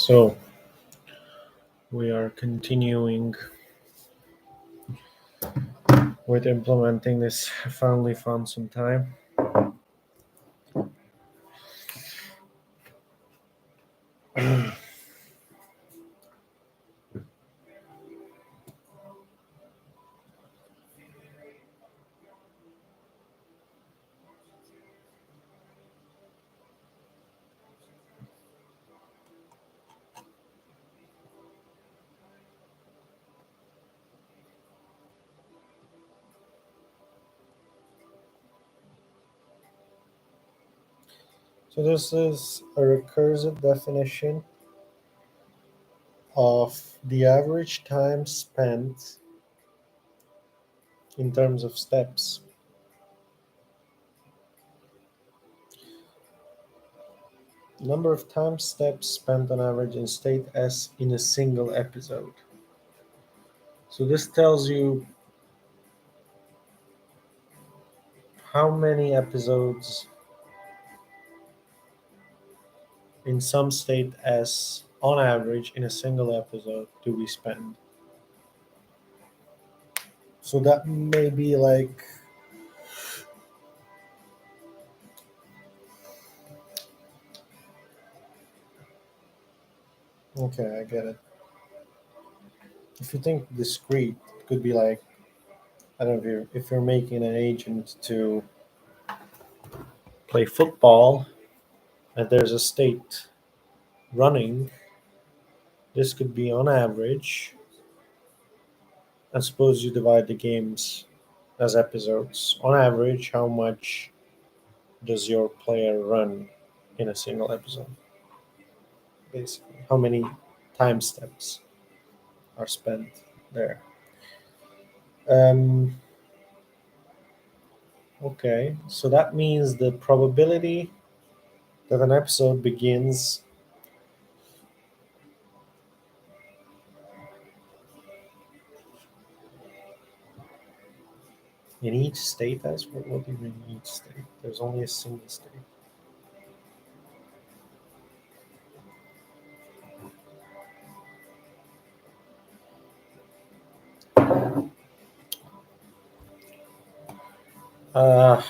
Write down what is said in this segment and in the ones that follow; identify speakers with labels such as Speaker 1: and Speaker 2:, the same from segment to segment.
Speaker 1: So we are continuing with implementing this finally found some time. So this is a recursive definition of the average time spent in terms of steps. Number of time steps spent on average in state S in a single episode. So this tells you how many episodes in some state S on average in a single episode do we spend. So that may be like okay, I get it. If you think discrete, it could be like I don't know if you're making an agent to play football and there's a state running, this could be on average. And suppose you divide the games as episodes. On average, how much does your player run in a single episode? Basically, how many time steps are spent there? Um, okay, so that means the probability that an episode begins in each state. That's what do you mean each state? There's only a single state. Uh,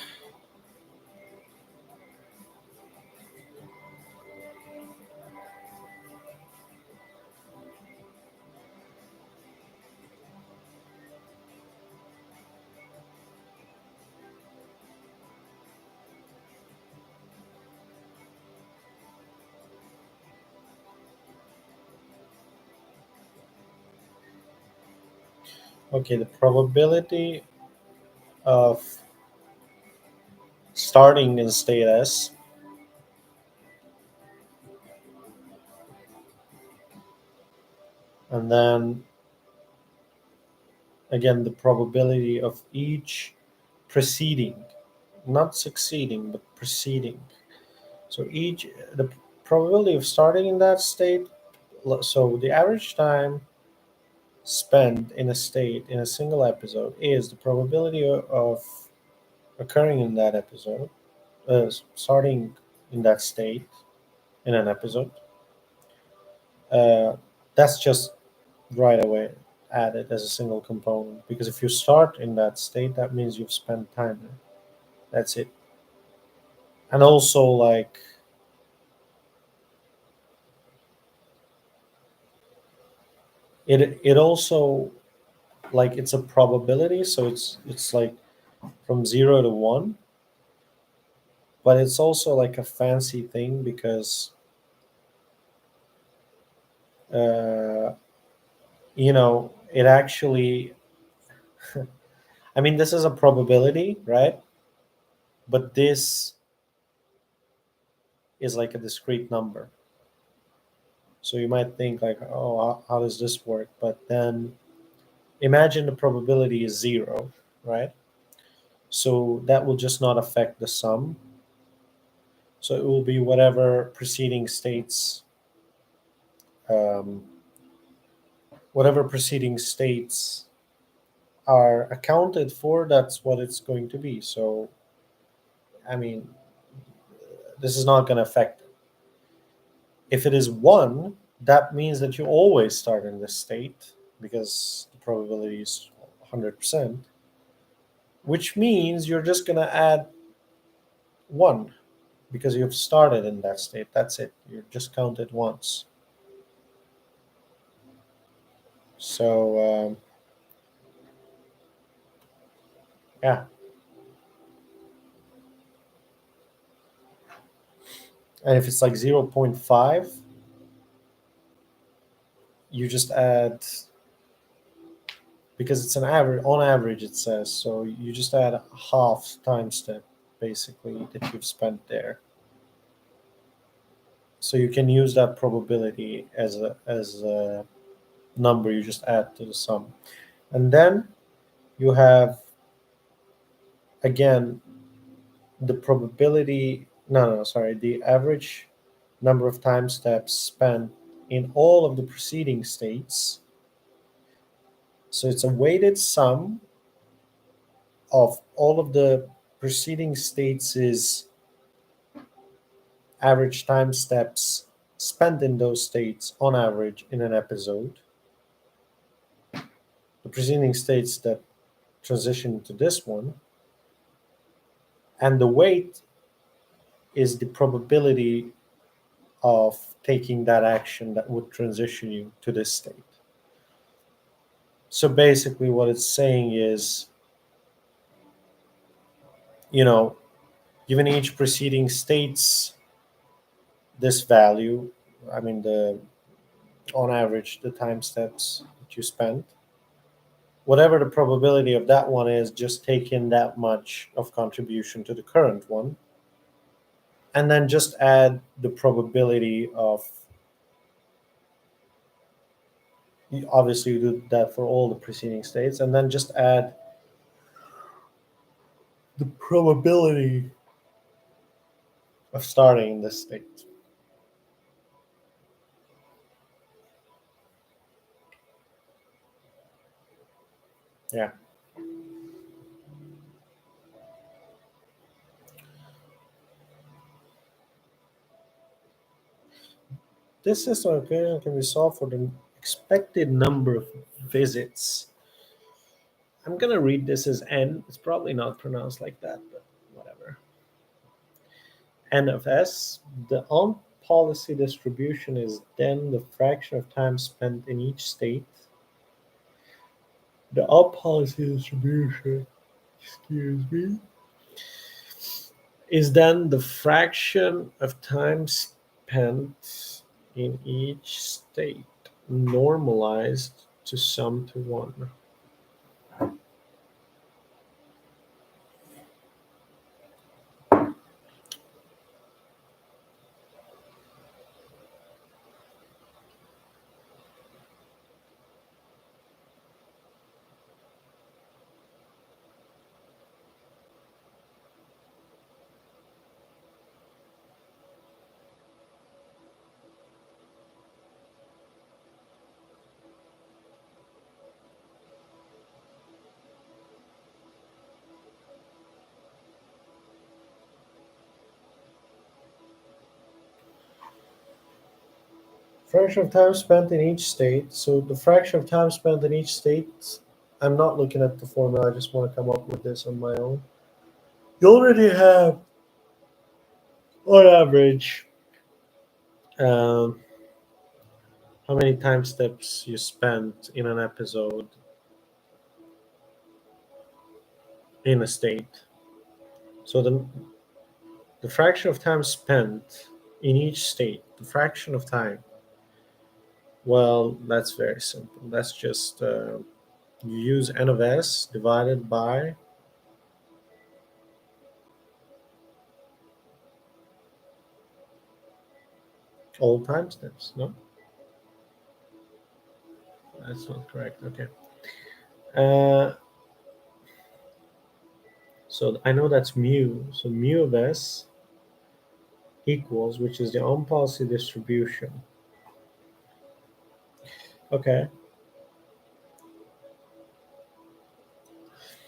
Speaker 1: okay, the probability of starting in state S and then again the probability of each preceding, not succeeding but preceding. So each the probability of starting in that state. So the average time spent in a state in a single episode is the probability of occurring in that episode, starting in that state in an episode. Uh, that's just right away added as a single component because if you start in that state, that means you've spent time there. That's it. And also, like, it also like it's a probability, so it's like from 0 to 1, but it's also like a fancy thing because uh, it actually. I mean, this is a probability, right? But this is like a discrete number. So you might think like, oh, how does this work? But then imagine the probability is 0, right? So that will just not affect the sum. So it will be um, whatever preceding states are accounted for. That's what it's going to be. So I mean, this is not going to affect. If it is 1, that means that you always start in this state because the probability is 100%, which means you're just going to add 1 because you've started in that state. That's it. You just count it once. So, yeah. And if it's like 0.5, you just add, because it's an average, on average it says, so you just add a half time step basically that you've spent there. So you can use that probability as a number you just add to the sum. And then you have, again, the probability, no, sorry, the average number of time steps spent in all of the preceding states. So it's a weighted sum of all of the preceding states' average time steps spent in those states on average in an episode. The preceding states that transition to this one, and the weight is the probability of taking that action that would transition you to this state. So basically, what it's saying is, you know, given each preceding states this value, I mean, the on average, the time steps that you spent, whatever the probability of that one is, just take in that much of contribution to the current one, and then just add the probability of, obviously you do that for all the preceding states, and then just add the probability of starting in this state. Yeah. This system of equation can be solved for the expected number of visits. I'm gonna read this as n. It's probably not pronounced like that, but whatever. N of s. The on-policy distribution is then the fraction of time spent in each state. The off-policy distribution, excuse me, is then the fraction of time spent in each state normalized to sum to 1. Fraction of time spent in each state. So the fraction of time spent in each state, I'm not looking at the formula, I just want to come up with this on my own. You already have, on average, um, how many time steps you spent in an episode in a state. So the fraction of time spent in each state, the fraction of time, well, that's very simple. That's just you use n of s divided by all time steps. No, that's not correct. Okay. Uh, so I know that's mu. So mu of s equals, which is the on-policy distribution. Okay.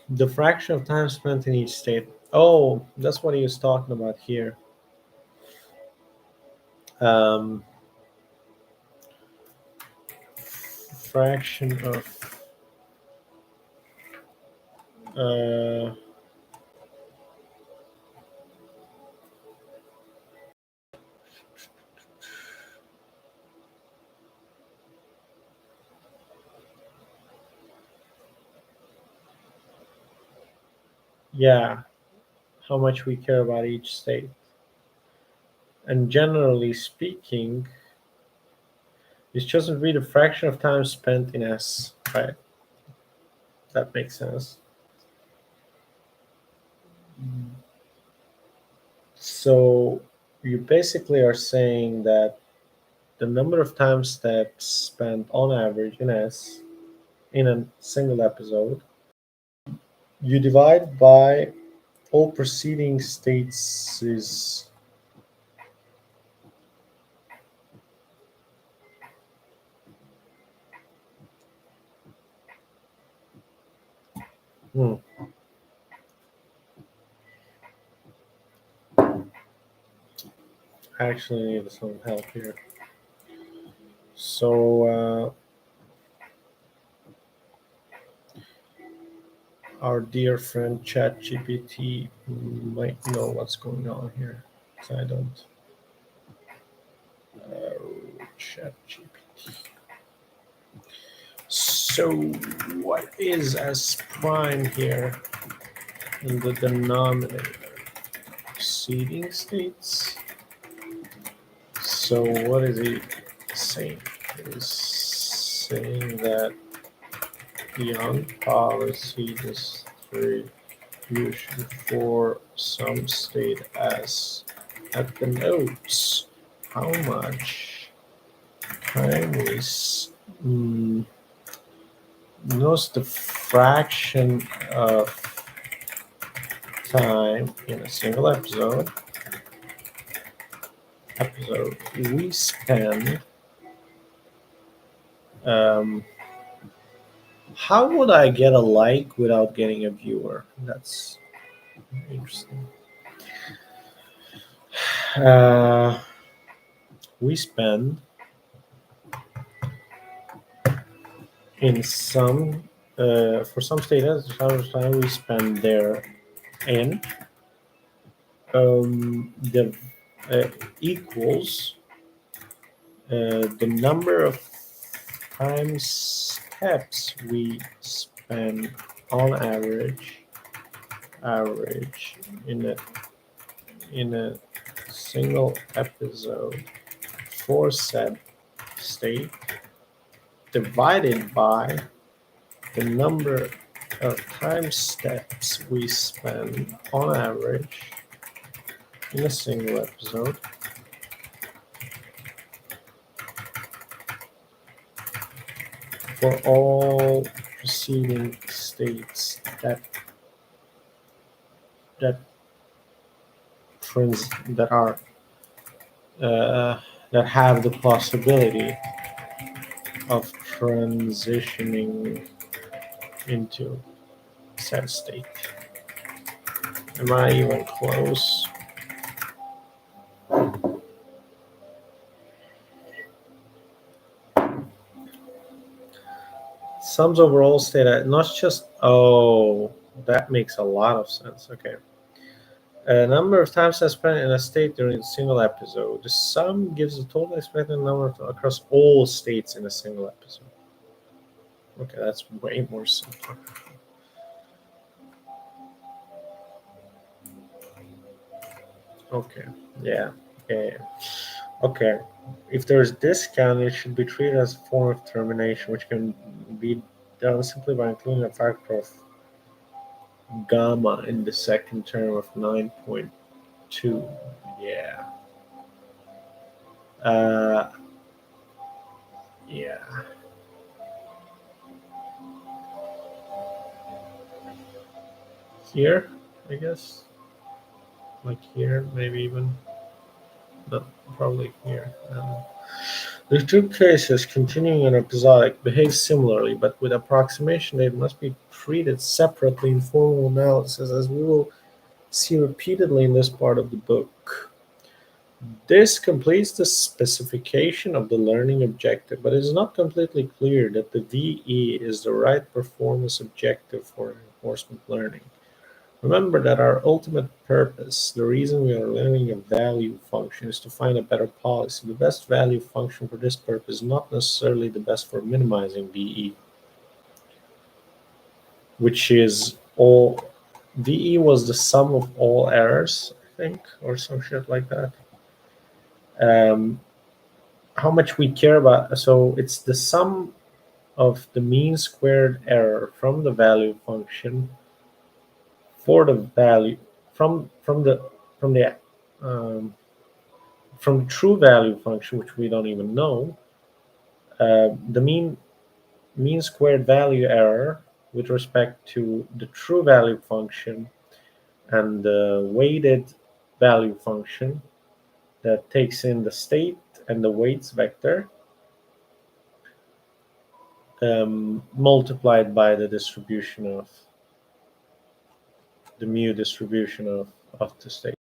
Speaker 1: The fraction of time spent in each state. Oh, that's what he was talking about here. Um, fraction of uh, yeah, how much we care about each state. And generally speaking, it's just be the fraction of time spent in S, right? That makes sense. So you basically are saying that the number of time steps spent on average in S in a single episode, you divide by all preceding states is hmm, I actually need some help here. So our dear friend ChatGPT might know what's going on here, 'cause I don't. ChatGPT. So what is S prime here in the denominator? Preceding states. So what is he saying? He's saying that beyond policy distribution for some state as at the nodes, how much time is knows the fraction of time in a single episode we spend. um, how would I get a like without getting a viewer? That's interesting. uh, we spend in some for some status how much time we spend there in the equals the number of time steps we spend on average in a single episode for said state divided by the number of time steps we spend on average in a single episode for all preceding states that that are that have the possibility of transitioning into said state. Am I even close? Sums overall state, not just, oh, that makes a lot of sense. Okay. A number of times I spent in a state during a single episode. The sum gives the total expected number across all states in a single episode. Okay, that's way more simple. Okay, yeah, yeah. Okay, if there's discount, it should be treated as a form of termination, which can be done simply by including a factor of gamma in the second term of 9.2. Yeah. Uh, yeah. Here, I guess. Like here, maybe even. No, probably here. The two cases, continuing and episodic, behave similarly, but with approximation they must be treated separately in formal analysis, as we will see repeatedly in this part of the book. This completes the specification of the learning objective, but it is not completely clear that the VE is the right performance objective for reinforcement learning. Remember that our ultimate purpose, the reason we are learning a value function, is to find a better policy. The best value function for this purpose is not necessarily the best for minimizing VE, which is all. VE was the sum of all errors, I think, or some shit like that. Um, how much we care about, so it's the sum of the mean squared error from the value function for the value from from the um, from the true value function, which we don't even know, the mean squared value error with respect to the true value function and the weighted value function that takes in the state and the weights vector, multiplied by the distribution of the mu distribution of the state.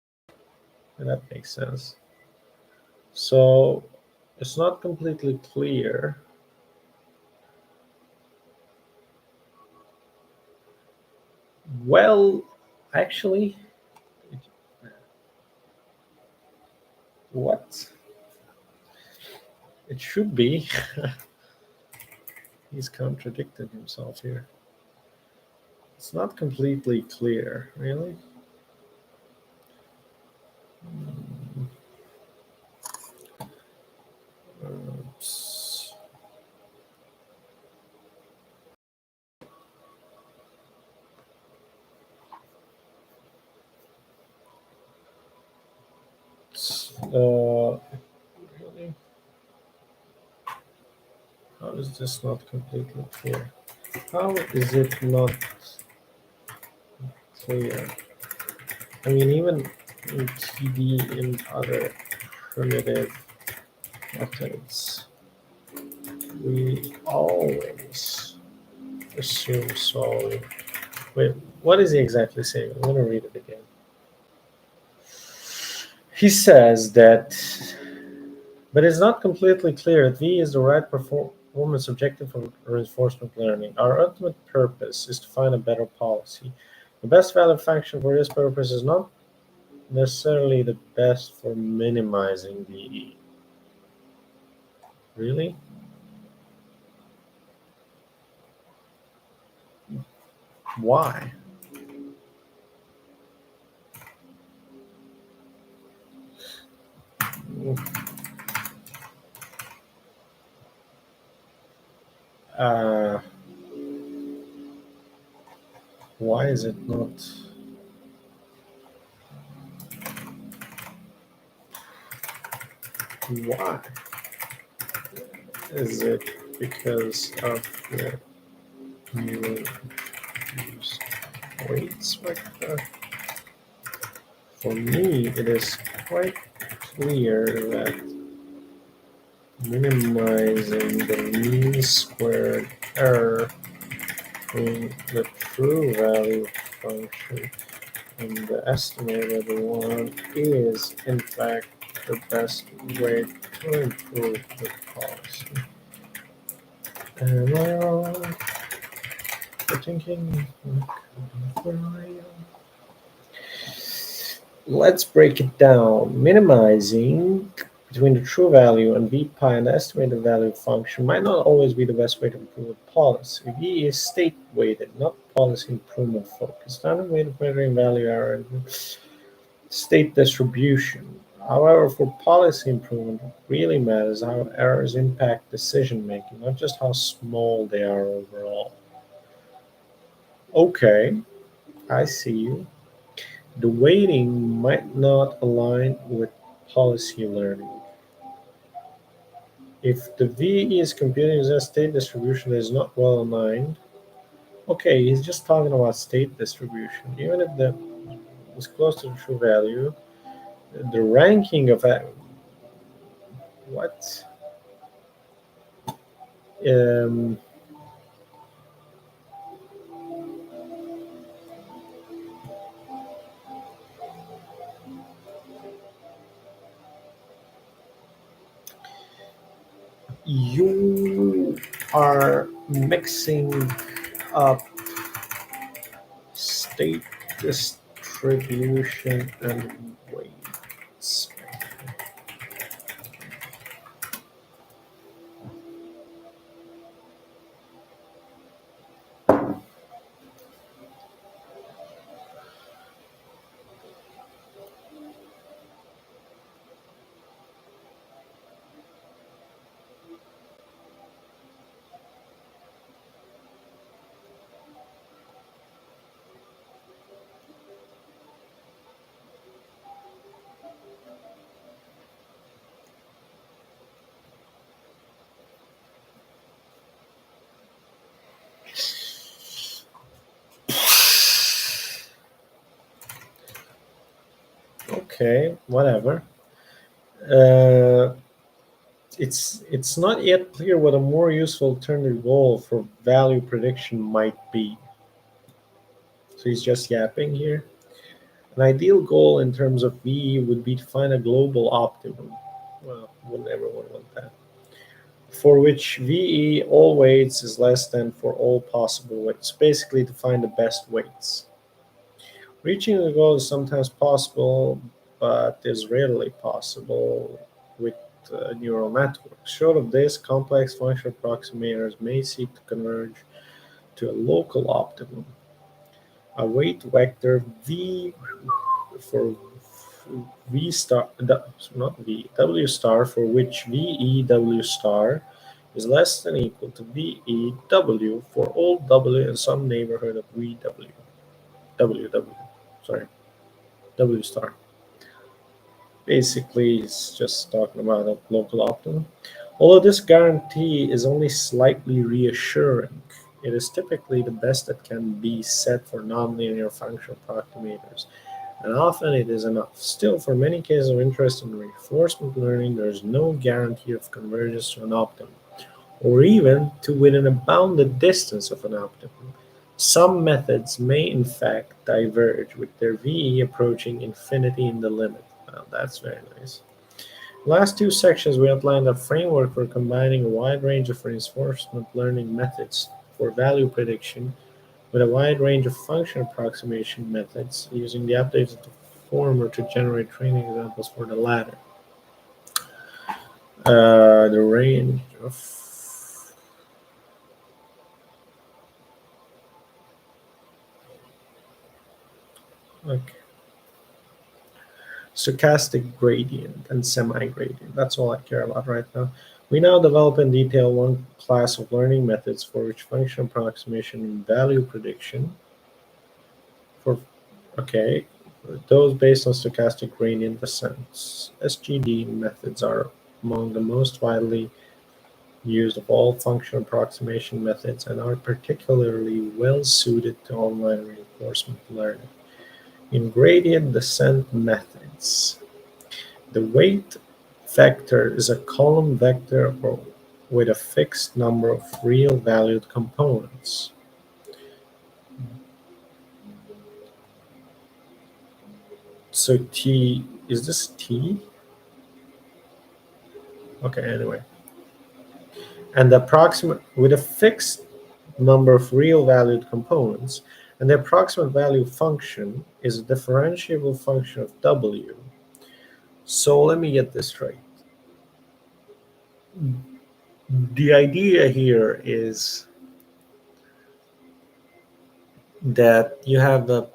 Speaker 1: And that makes sense. So it's not completely clear. Well, actually, what? It should be. He's contradicted himself here. It's not completely clear, really. Oops. Really? How is this not completely clear? How is it not clear? I mean, even in TD in other primitive methods, we always assume so. Wait, what is he exactly saying? I'm going to read it again. He says that, but it's not completely clear that V is the right performance objective for reinforcement learning. Our ultimate purpose is to find a better policy. The best value function for this purpose is not necessarily the best for minimizing VE. Really? Why? Uh, why is it not? Why? Is it because of the new use weights vector? For me, it is quite clear that minimizing the mean squared error between the true value function and the estimated one is, in fact, the best way to improve the policy. Am I wrong for thinking? Let's break it down. Minimizing between the true value and v pi and the estimated value function might not always be the best way to improve a policy. V is state weighted, not policy improvement focused. Standard way of measuring value error and state distribution. However, for policy improvement, what really matters how errors impact decision making, not just how small they are overall. Okay, I see you. The weighting might not align with policy learning. If the V is computing as a state distribution that is not well aligned, okay, he's just talking about state distribution. Even if that was close to the true value, the ranking of that, what? Um, You are mixing up state distribution and weights. Okay, whatever. Uh, it's not yet clear what a more useful alternative goal for value prediction might be. So he's just yapping here. An ideal goal in terms of VE would be to find a global optimum. Well, wouldn't everyone want that? For which VE all weights is less than for all possible weights. Basically, to find the best weights. Reaching the goal is sometimes possible, but is rarely possible with neural networks. Short of this, complex functional approximators may seek to converge to a local optimum. A weight vector V for V star, not V, W star, for which VEW star is less than equal to VEW for all W in some neighborhood of VW. WW, sorry, W star. Basically, it's just talking about a local optimum. Although this guarantee is only slightly reassuring, it is typically the best that can be set for nonlinear functional approximators, and often it is enough. Still, for many cases of interest in reinforcement learning, there is no guarantee of convergence to an optimum, or even to within a bounded distance of an optimum. Some methods may in fact diverge, with their VE approaching infinity in the limit. Well, that's very nice. Last two sections we outlined a framework for combining a wide range of reinforcement learning methods for value prediction with a wide range of function approximation methods, using the updates of the former to generate training examples for the latter. The range of okay. Stochastic gradient and semi-gradient. That's all I care about right now. We now develop in detail one class of learning methods for which function approximation and value prediction for okay, those based on stochastic gradient descents. SGD methods are among the most widely used of all function approximation methods and are particularly well suited to online reinforcement learning. In gradient descent methods, the weight vector is a column vector or with a fixed number of real valued components. So T, is this T? Okay, anyway. And the approximate, with a fixed number of real valued components, and the approximate value function is a differentiable function of W. So let me get this straight. The idea here is that you have a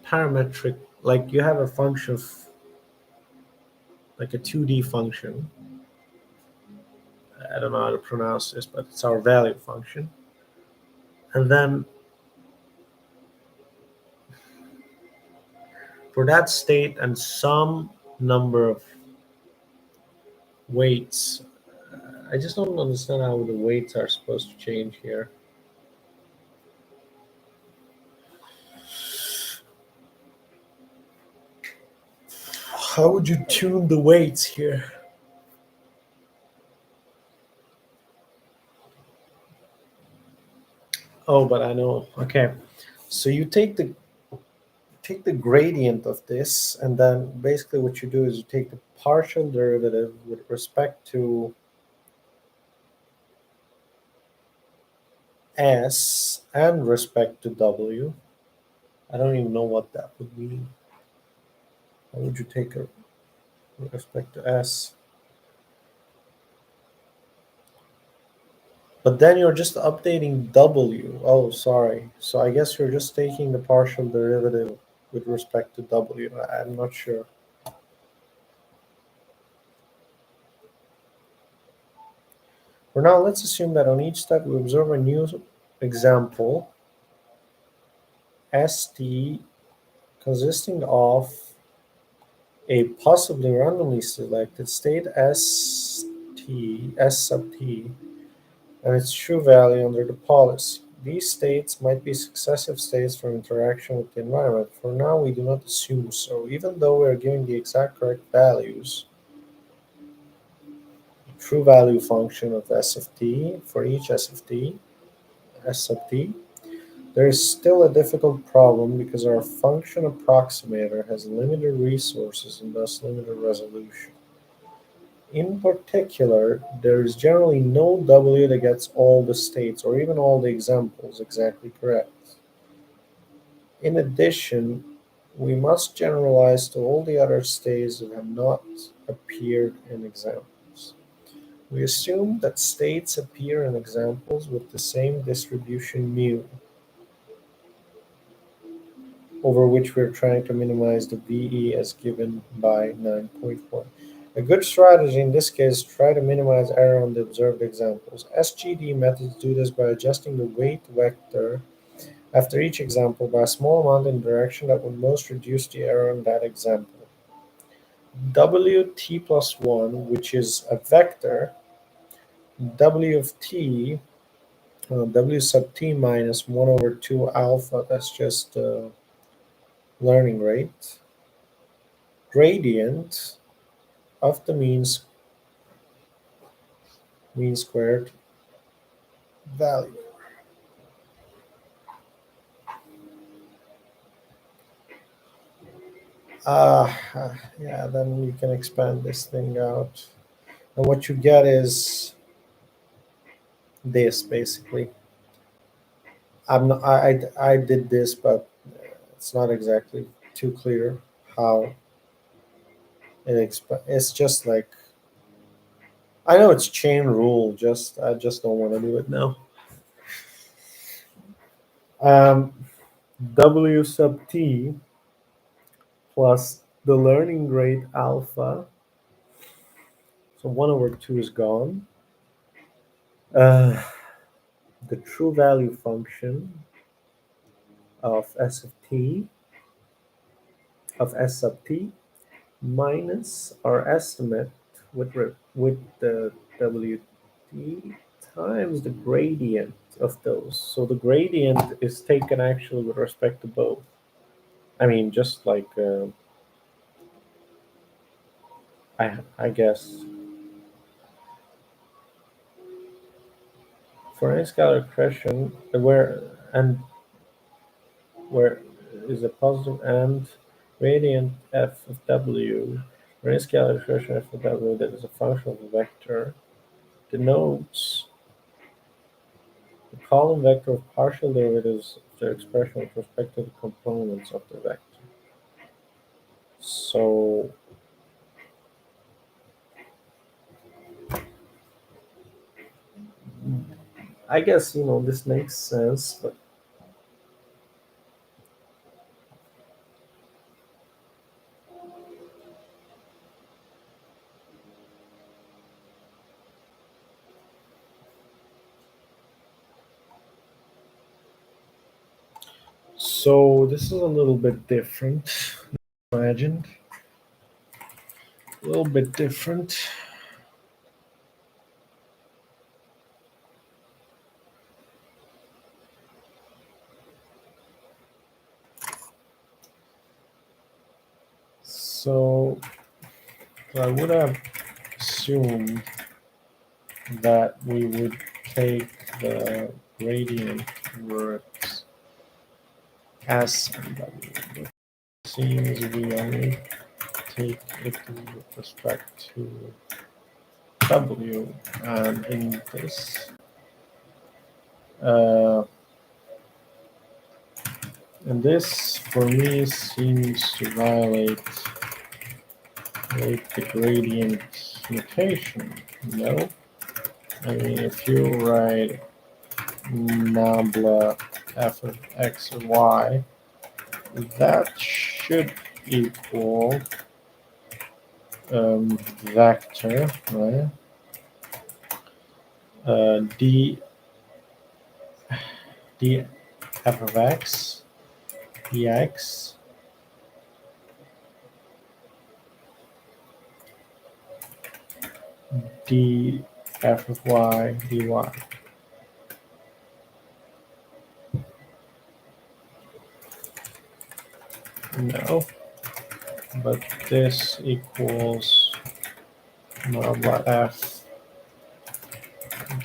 Speaker 1: parametric, like you have a function of like a 2D function. I don't know how to pronounce this, but it's our value function. And then for that state and some number of weights, I just don't understand how the weights are supposed to change here. How would you tune the weights here? Oh, but I know. Okay. So you take the gradient of this, and then basically what you do is you take the partial derivative with respect to S and respect to W. I don't even know what that would mean. How would you take a respect to S? But then you're just updating W. Oh, sorry. So I guess you're just taking the partial derivative with respect to W. I'm not sure. For now, let's assume that on each step we observe a new example, ST, consisting of a possibly randomly selected state S sub t, and its true value under the policy. These states might be successive states from interaction with the environment. For now, we do not assume so. Even though we are giving the exact correct values, the true value function of S of t for each S of t, S sub t, there is still a difficult problem because our function approximator has limited resources and thus limited resolution. In particular, there is generally no W that gets all the states or even all the examples exactly correct. In addition, we must generalize to all the other states that have not appeared in examples. We assume that states appear in examples with the same distribution mu, over which we're trying to minimize the VE as given by 9.1. A good strategy in this case is to try to minimize error on the observed examples. SGD methods do this by adjusting the weight vector after each example by a small amount in the direction that would most reduce the error in that example. WT plus 1, which is a vector, W of t, W sub t minus 1 over 2 alpha, that's just learning rate, gradient of the mean squared value. Uh, yeah, then you can expand this thing out. And what you get is this basically. I'm not, I did this, but it's not exactly too clear how it's just like, I know it's chain rule, just I just don't want to do it now. Um, W sub t plus the learning rate alpha, so 1 over 2 is gone. Uh, the true value function of S of t of S sub t minus our estimate with the WT times the gradient of those. So the gradient is taken actually with respect to both. I mean, just like I guess for any scalar expression where is a positive and gradient f of w, for any scalar expression f of w that is a function of a vector denotes the column vector of partial derivatives of their expression with respect to the components of the vector. So I guess this makes sense, but so this is a little bit different. Imagined a little bit different. So I would have assumed that we would take the gradient words as and w. But it seems we only take it with respect to w, and in this Uh, and this, for me, seems to violate the gradient notation. No? I mean, if you write nabla f of x or y, that should equal vector, right? D f of x dx d f of y dy. No, but this equals nabla f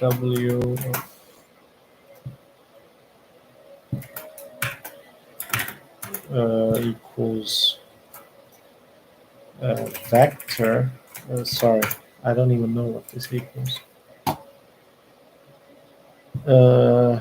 Speaker 1: w equals vector. Sorry, I don't even know what this equals. Uh,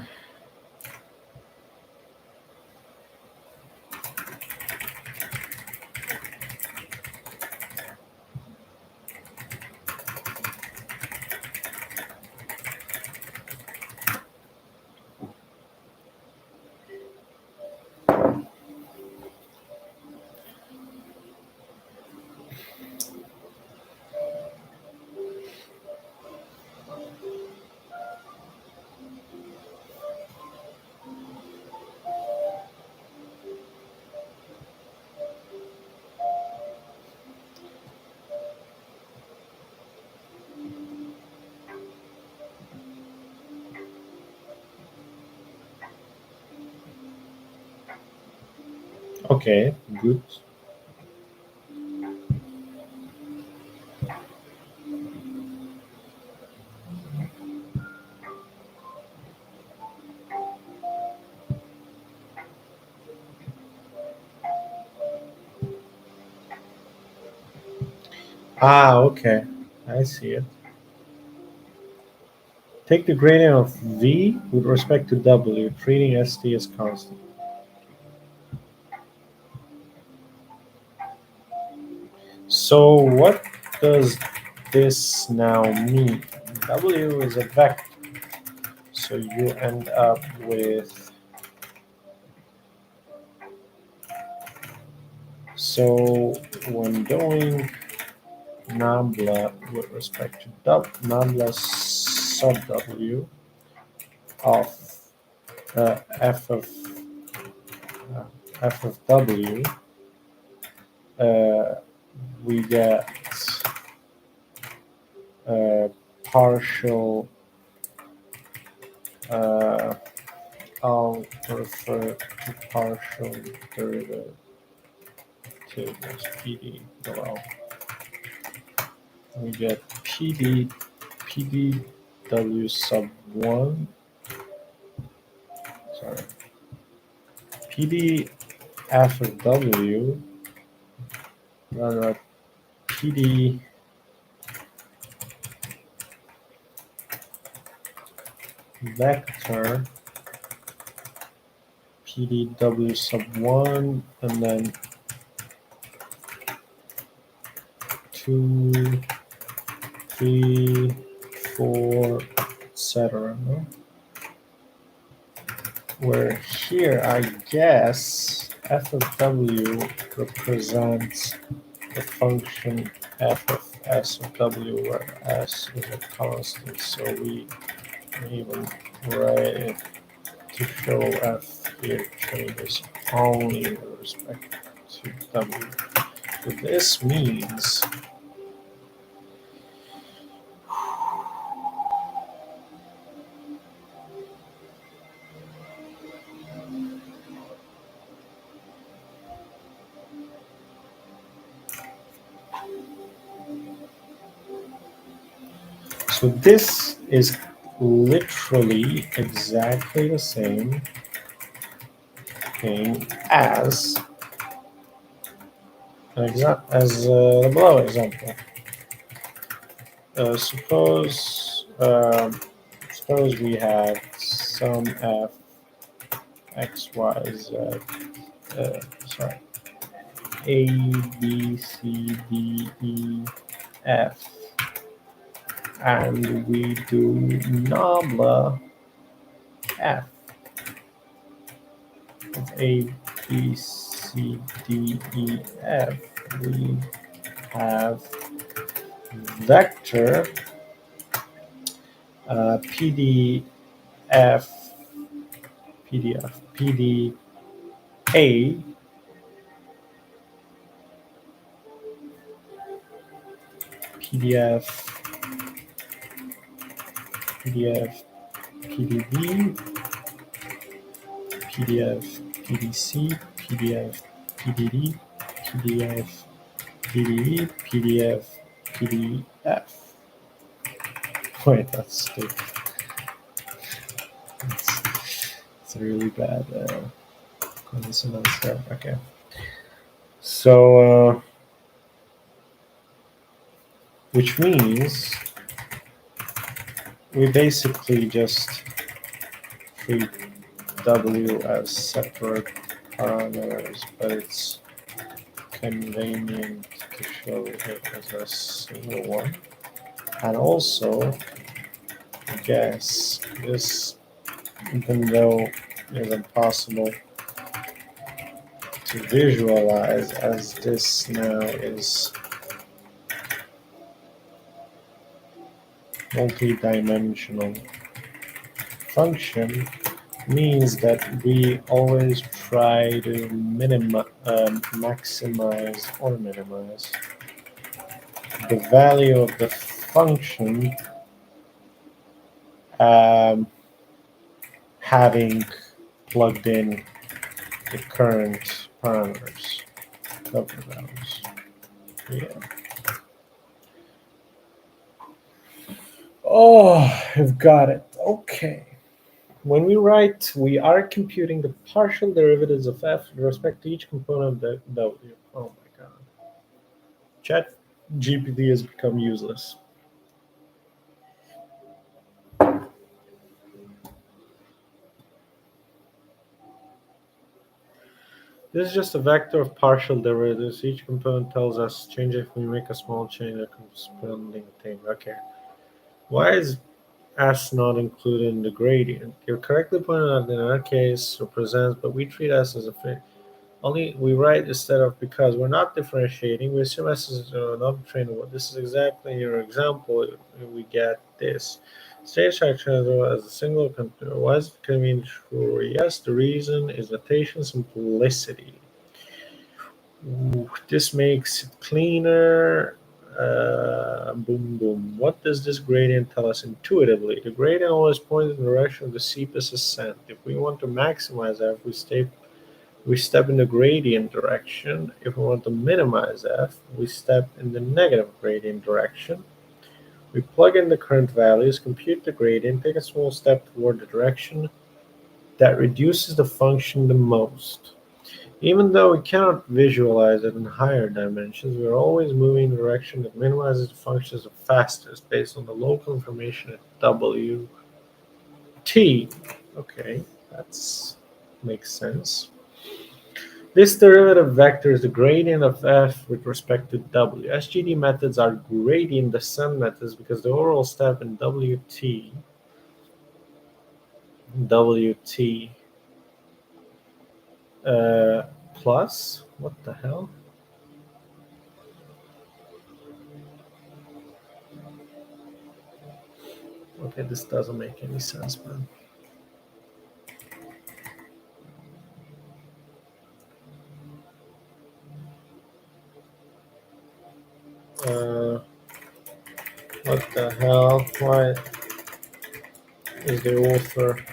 Speaker 1: okay, good. Ah, okay, I see it. Take the gradient of v with respect to w, treating st as constant. So what does this now mean? W is a vector, so you end up with, so when doing nabla with respect to nabla sub w of f of w, uh, we get partial. I'll refer to partial derivative as PD below. We get PDW sub 1, sorry, PD f of W, PD vector PDW sub 1, and then 2, 3, 4, etc. No? Where here, I guess, f of w represents the function f of s of w, where s is a constant, so we even write it to show f here changes only with respect to w. So this means so this is literally exactly the same thing as the below example. Suppose we had sum f x y z sorry a b c d e f, and we do nabla f of a b c d e f. We have vector pdf pda pdf pdf pdb pdf pdc pdf pdd pdf pde pdf pdf. Wait, that's stupid. It's a really bad consonant there. Okay, so which means we basically just treat w as separate parameters, but it's convenient to show it as a single one. And also, I guess this, even though it's impossible to visualize, as this now is multi-dimensional function, means that we always try to maximize or minimize the value of the function, um, having plugged in the current parameters, cover values. Yeah. Oh, I've got it. Okay. When we write, we are computing the partial derivatives of f with respect to each component of the w. Oh my god. Chat GPT has become useless. This is just a vector of partial derivatives. Each component tells us change if we make a small change a corresponding thing. Okay. Why is S not included in the gradient? You're correctly pointed out that in our case represents, but we treat S as a thing. Only we write instead of because we're not differentiating. We assume S is not trainable. This is exactly your example. We get this. State structure as a single computer. Why is it convenient? Sure. Yes, the reason is notation simplicity. Ooh, this makes it cleaner. Boom, boom. What does this gradient tell us intuitively? The gradient always points in the direction of the steepest ascent. If we want to maximize f, we step in the gradient direction. If we want to minimize f, we step in the negative gradient direction. We plug in the current values, compute the gradient, take a small step toward the direction that reduces the function the most. Even though we cannot visualize it in higher dimensions, we are always moving in a direction that minimizes the functions the fastest based on the local information at W t. Okay, that makes sense. This derivative vector is the gradient of f with respect to w. SGD methods are gradient descent methods because the overall step in wt plus, what the hell? Okay, this doesn't make any sense, man. What the hell? Why is the author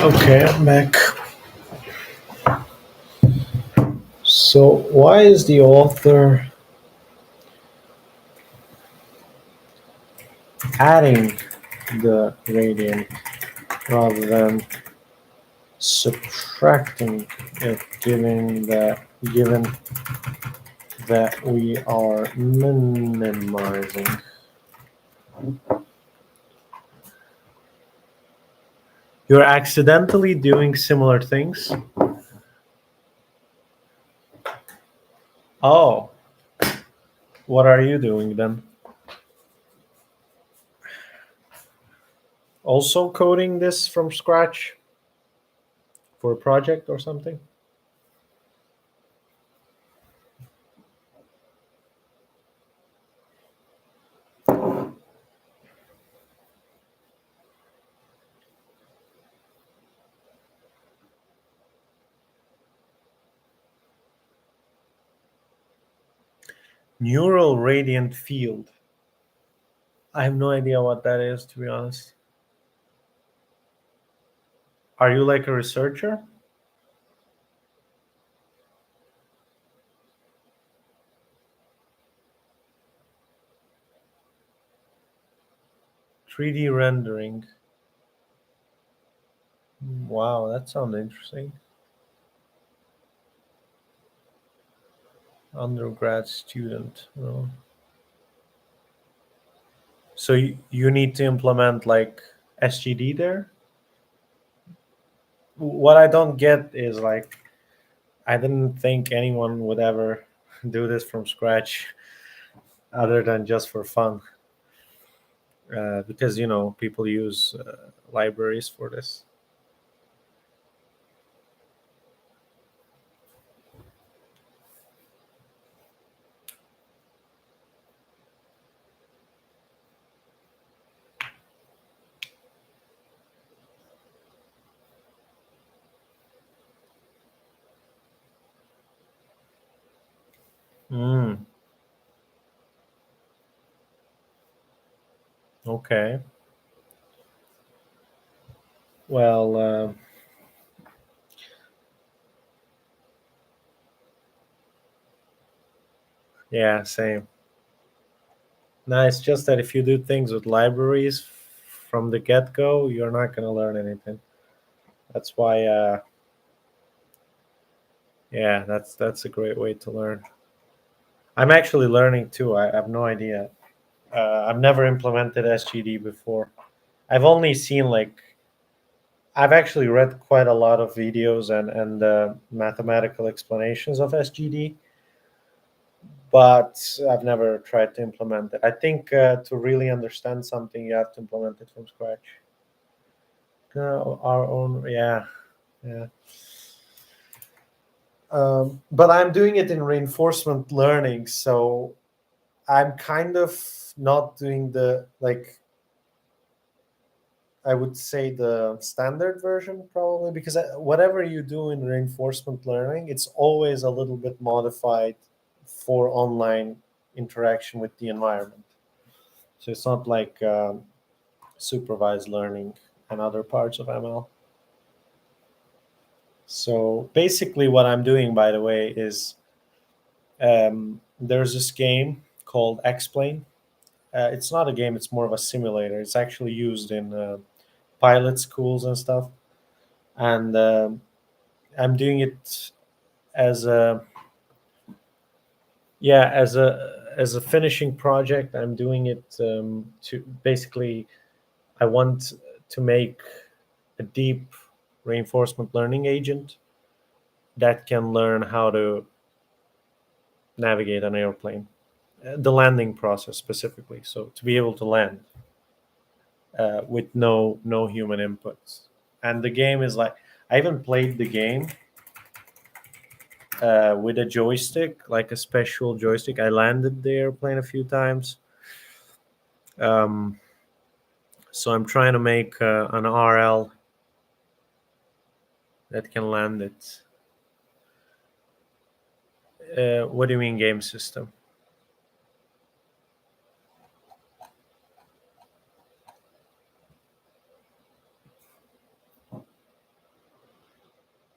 Speaker 1: Okay, I'm back. So, why is the author adding the gradient rather than subtracting it, given that we are minimizing? You're accidentally doing similar things. Oh, what are you doing then? Also coding this from scratch for a project or something? Neural radiant field. I have no idea what that is, to be honest. Are you like a researcher? 3D rendering. Wow, that sounds interesting. Undergrad student. Oh. So you need to implement like SGD there? What I don't get is like, I didn't think anyone would ever do this from scratch other than just for fun. Because, people use libraries for this. Mm, okay. Well, yeah, same. No, it's just that if you do things with libraries from the get go, you're not going to learn anything. That's why, yeah, that's a great way to learn. I'm actually learning too. I have no idea. I've never implemented SGD before. I've only seen like, I've actually read quite a lot of videos and mathematical explanations of SGD, but I've never tried to implement it. I think to really understand something, you have to implement it from scratch. Our own, yeah, yeah. But I'm doing it in reinforcement learning, so I'm kind of not doing the like, I would say the standard version probably, because whatever you do in reinforcement learning, it's always a little bit modified for online interaction with the environment. So it's not like supervised learning and other parts of ML. So basically, what I'm doing, by the way, is there's this game called Explain. It's not a game; it's more of a simulator. It's actually used in pilot schools and stuff. And I'm doing it as a, yeah, as a finishing project. I'm doing it to basically, I want to make a deep reinforcement learning agent that can learn how to navigate an airplane, the landing process specifically. So to be able to land with no human inputs. And the game is like, I even played the game with a joystick, like a special joystick. I landed the airplane a few times. Um, so I'm trying to make an RL that can land it. What do you mean game system?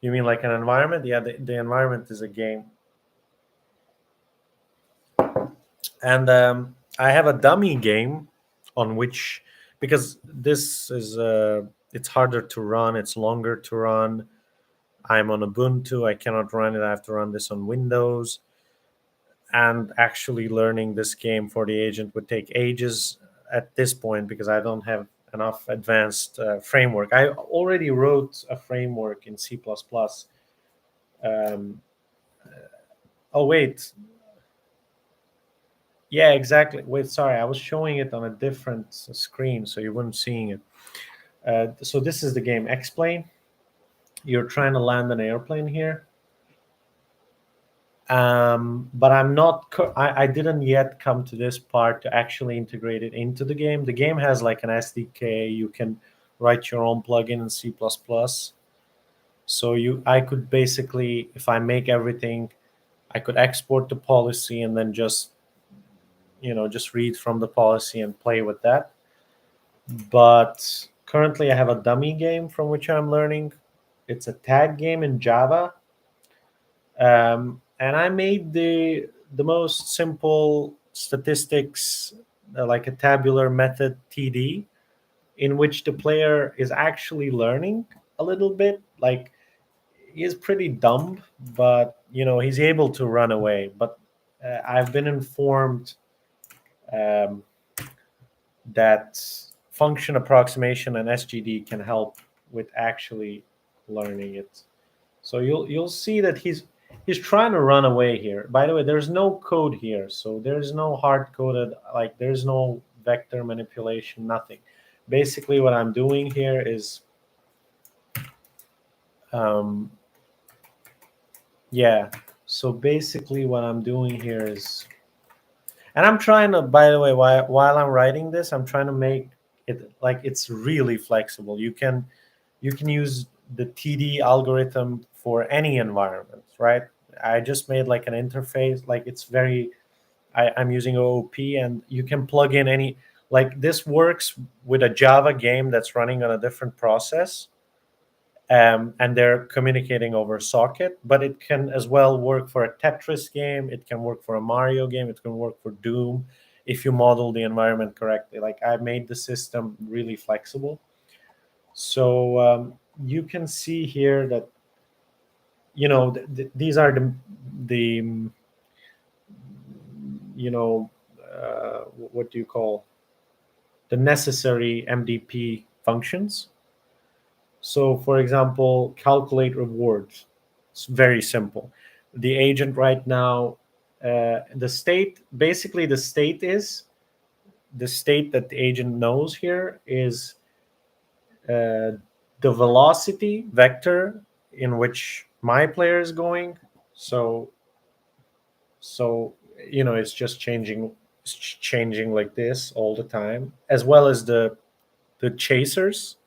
Speaker 1: You mean like an environment? Yeah, the environment is a game. And I have a dummy game on which, because this is it's harder to run, it's longer to run. I'm on Ubuntu, I cannot run it, I have to run this on Windows. And actually learning this game for the agent would take ages at this point because I don't have enough advanced framework. I already wrote a framework in C++. um, oh wait, yeah, exactly. Wait, sorry, I was showing it on a different screen, so you weren't seeing it. So this is the game. Explain. You're trying to land an airplane here, but I'm not. I didn't yet come to this part to actually integrate it into the game. The game has like an SDK. You can write your own plugin in C++. So I could basically, if I make everything, I could export the policy and then just read from the policy and play with that. But currently, I have a dummy game from which I'm learning. It's a tag game in Java, and I made the most simple statistics, like a tabular method TD, in which the player is actually learning a little bit. Like he is pretty dumb, but he's able to run away. But I've been informed um, that function approximation and SGD can help with actually learning it. So you'll see that he's trying to run away here. By the way, there's no code here, so there's no hard coded, like there's no vector manipulation, nothing. Basically, what I'm doing here is, um, yeah. So basically, what I'm doing here is, and I'm trying to, by the way, while I'm writing this, I'm trying to make it like it's really flexible. You can use the TD algorithm for any environment, right? I just made like an interface, like it's very. I'm using OOP, and you can plug in any. Like this works with a Java game that's running on a different process, and they're communicating over socket, but it can as well work for a Tetris game, it can work for a Mario game, it can work for Doom if you model the environment correctly. Like I made the system really flexible. So you can see here that these are the you know what do you call the necessary MDP functions. So, for example, calculate rewards. It's very simple. The agent right now, the state, basically, the state that the agent knows here is uh, the velocity vector in which my player is going. So, so it's just changing like this all the time, as well as the chasers,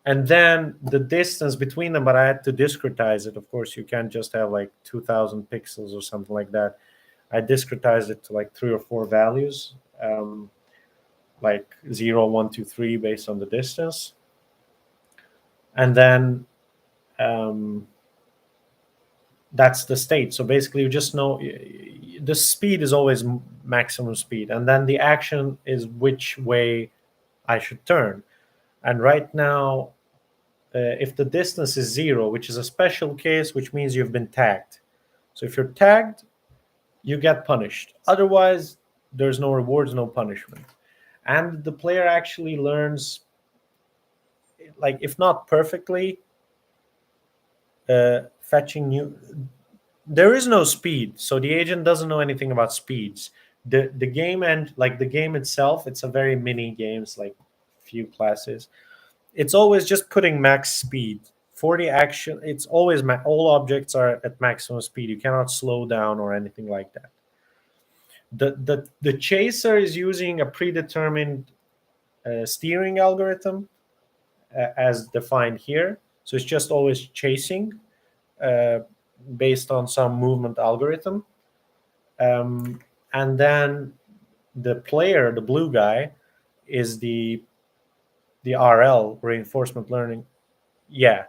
Speaker 1: and then the distance between them. But I had to discretize it. Of course, you can't just have like 2000 pixels or something like that. I discretized it to like 3 or 4 values, like 0, 1, 2, 3, based on the distance. And then that's the state. So basically you just know the speed is always maximum speed, and then the action is which way I should turn. And right now, if the distance is 0, which is a special case, which means you've been tagged. So if you're tagged, you get punished. Otherwise, there's no rewards, no punishment. And the player actually learns, like, if not perfectly, fetching new. There is no speed, so the agent doesn't know anything about speeds. The game, and like the game itself, it's a very mini game. It's like few classes. It's always just putting max speed for the action. It's always all objects are at maximum speed. You cannot slow down or anything like that. The chaser is using a predetermined steering algorithm, as defined here. So it's just always chasing uh, based on some movement algorithm. Um, and then the player, the blue guy, is the RL, reinforcement learning. Yeah.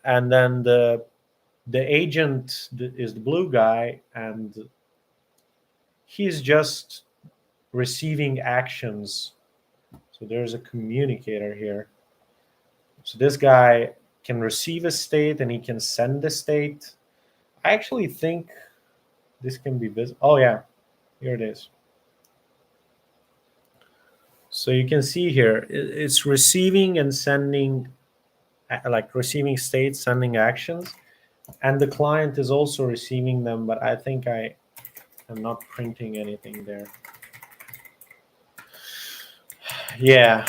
Speaker 1: and then the agent is the blue guy, and he's just receiving actions. So there's a communicator here. So this guy can receive a state and he can send the state. I actually think this can be visible. Oh yeah, here it is. So you can see here it's receiving and sending, like receiving states, sending actions, and the client is also receiving them. But I think I am not printing anything there. Yeah,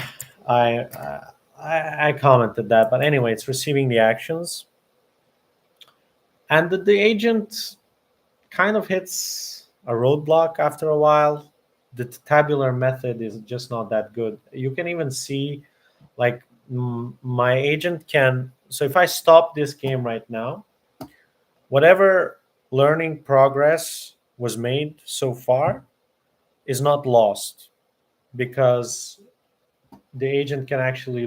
Speaker 1: I commented that, but anyway, it's receiving the actions, and the agent kind of hits a roadblock after a while. The tabular method is just not that good. You can even see, like, my agent can. So if I stop this game right now, whatever learning progress was made so far is not lost, because the agent can actually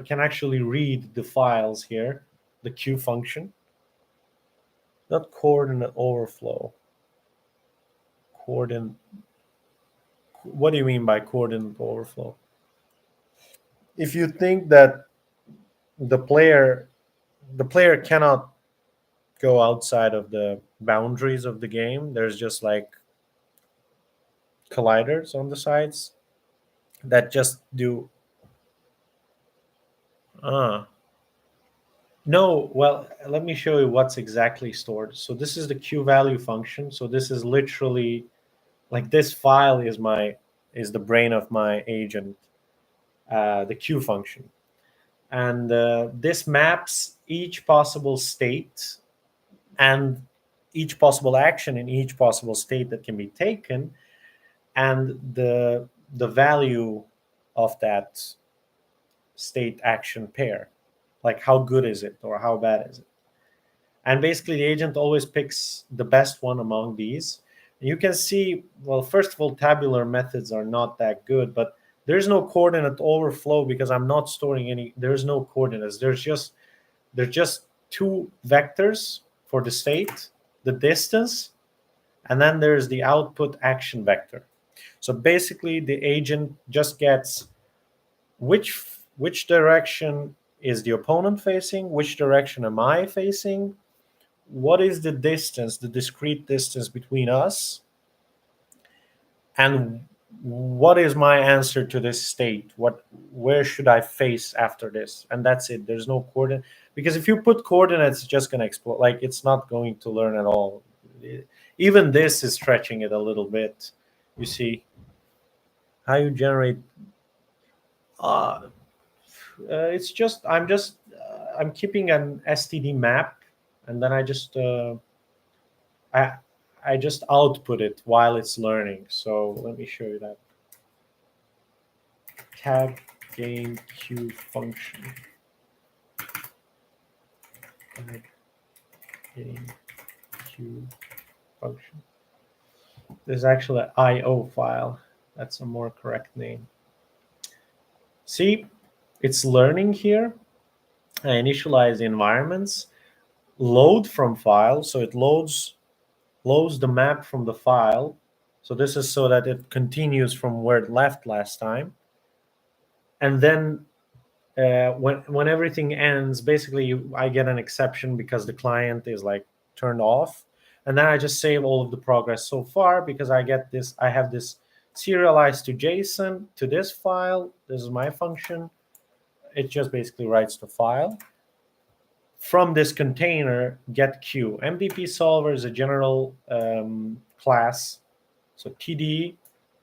Speaker 1: can actually read the files here, the Q function, not coordinate overflow. Coordinate. What do you mean by coordinate overflow? If you think that the player the player cannot go outside of the boundaries of the game, there's just like colliders on the sides that just do. uh no, well, let me show you what's exactly stored. So this is the Q value function. So this is literally, like, this file is the brain of my agent, the Q function, and this maps each possible state and each possible action in each possible state that can be taken, and the value of that state action pair, like how good is it or how bad is it. And basically the agent always picks the best one among these. And you can see, well, first of all, tabular methods are not that good, but there's no coordinate overflow because I'm not storing any. There's no coordinates. There's just two vectors for the state, the distance, and then there's the output action vector. So basically the agent just gets which direction is the opponent facing, which direction am I facing, what is the distance, the discrete distance between us, and what is my answer to this state, where should I face after this, and that's it. There's no coordinate, because if you put coordinates, it's just going to explode. Like, it's not going to learn at all. Even this is stretching it a little bit. You see how you generate. uh, it's just I'm keeping an std map, and then I I just output it while it's learning. So let me show you that. Tag gain q function. Tag gain q function. There's actually an IO file. That's a more correct name. See, it's learning here. I initialize the environments, load from file, so it loads the map from the file. So this is so that it continues from where it left last time. And then when everything ends, basically I get an exception because the client is like turned off, and then I just save all of the progress so far, because I have this serialized to JSON to this file. This is my function. It just basically writes the file. From this container, get Q. MDP solver is a general class. So TD,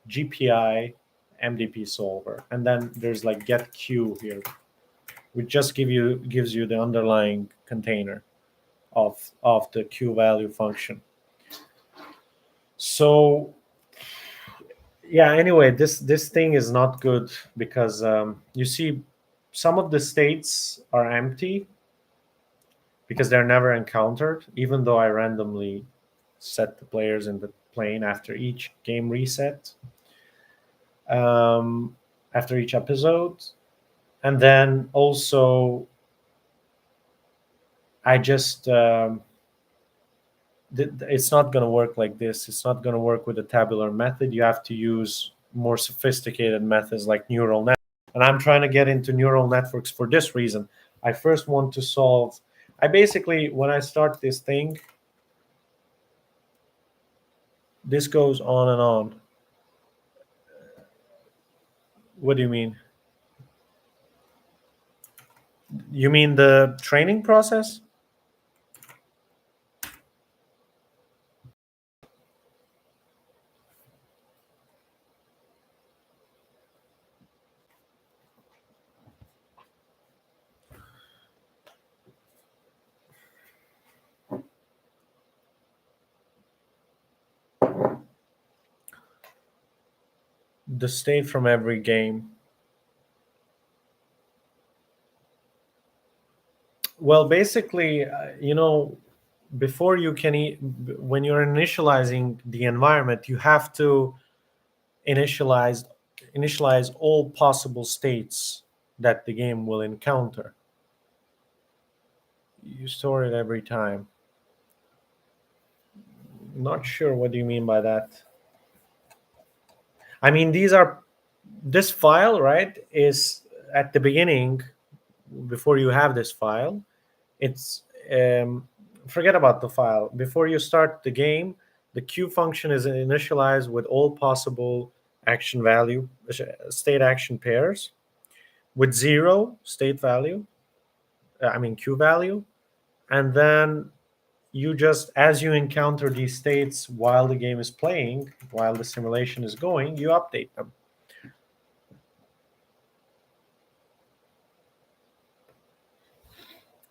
Speaker 1: GPI, MDP solver, and then there's like get Q here, which just gives you the underlying container of the Q value function. So yeah, anyway, this thing is not good, because you see some of the states are empty because they're never encountered, even though I randomly set the players in the plane after each game reset, after each episode. And then also I just it's not going to work like this. It's not going to work with a tabular method. You have to use more sophisticated methods like neural net. And I'm trying to get into neural networks for this reason. I first want to solve. I basically, when I start this thing, this goes on and on. What do you mean? You mean the training process? The state from every game. Well, basically, before you can when you're initializing the environment, you have to initialize initialize all possible states that the game will encounter. You store it every time. Not sure what do you mean by that. I mean, this file, right, is at the beginning. Before you have this file, it's forget about the file. Before you start the game, the queue function is initialized with all possible action value state action pairs with zero state value, I mean queue value. And then you just, as you encounter these states while the game is playing, while the simulation is going, you update them.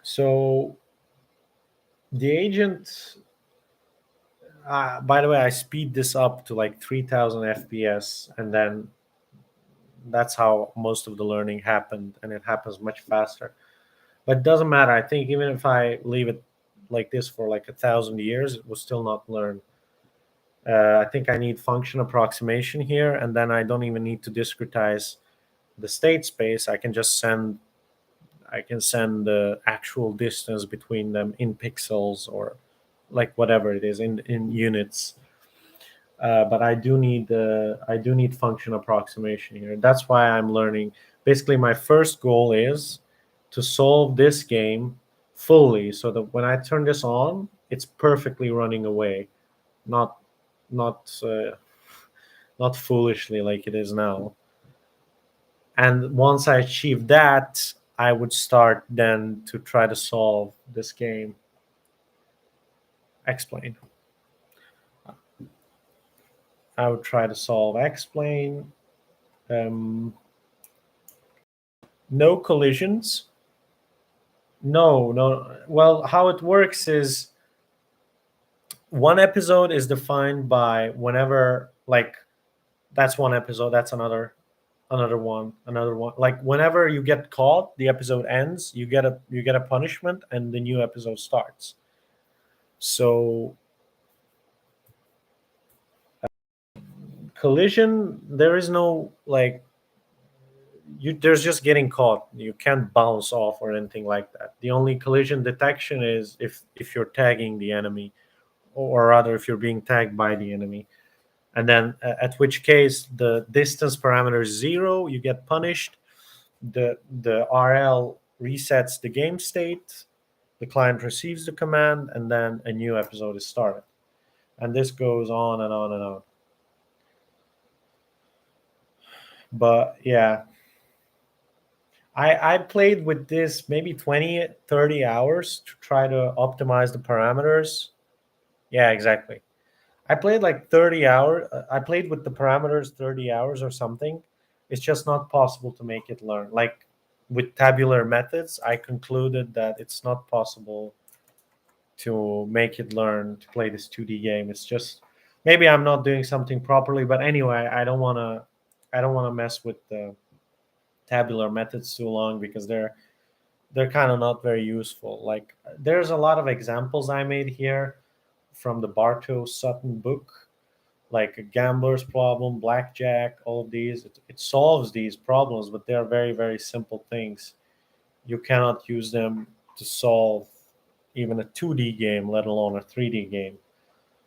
Speaker 1: So the agent, by the way, I speed this up to like 3000 FPS, and then that's how most of the learning happened, and it happens much faster. But it doesn't matter. I think even if I leave it like this for like 1,000 years, it will still not learn. I think I need function approximation here, and then I don't even need to discretize the state space. I can send the actual distance between them in pixels or like whatever it is in units. But I do need function approximation here. That's why I'm learning. Basically, my first goal is to solve this game fully, so that when I turn this on, it's perfectly running away, not not not foolishly like it is now. And once I achieve that, I would start then to try to solve this game. Explain. I would try to solve explain. Um, no collisions. No, no. Well, how it works is one episode is defined by whenever, like, that's one episode, that's another one. Like whenever you get caught, the episode ends, you get a punishment and the new episode starts. So collision, there is no like there's just getting caught. You can't bounce off or anything like that. The only collision detection is if you're tagging the enemy, or rather if you're being tagged by the enemy. And then at which case the distance parameter is 0, you get punished. The RL resets the game state, the client receives the command, and then a new episode is started. And this goes on and on and on. But yeah, I played with this maybe 20, 30 hours to try to optimize the parameters. Yeah, exactly. I played like 30 hours. I played with the parameters 30 hours or something. It's just not possible to make it learn. Like with tabular methods, I concluded that it's not possible to make it learn to play this 2D game. It's just maybe I'm not doing something properly, but anyway, I don't want to mess with the tabular methods too long because they're kind of not very useful. Like there's a lot of examples I made here from the Bartow Sutton book, like a gambler's problem, blackjack, all of these. It solves these problems, but they're very, very simple things. You cannot use them to solve, even a 2D game, let alone a 3D game.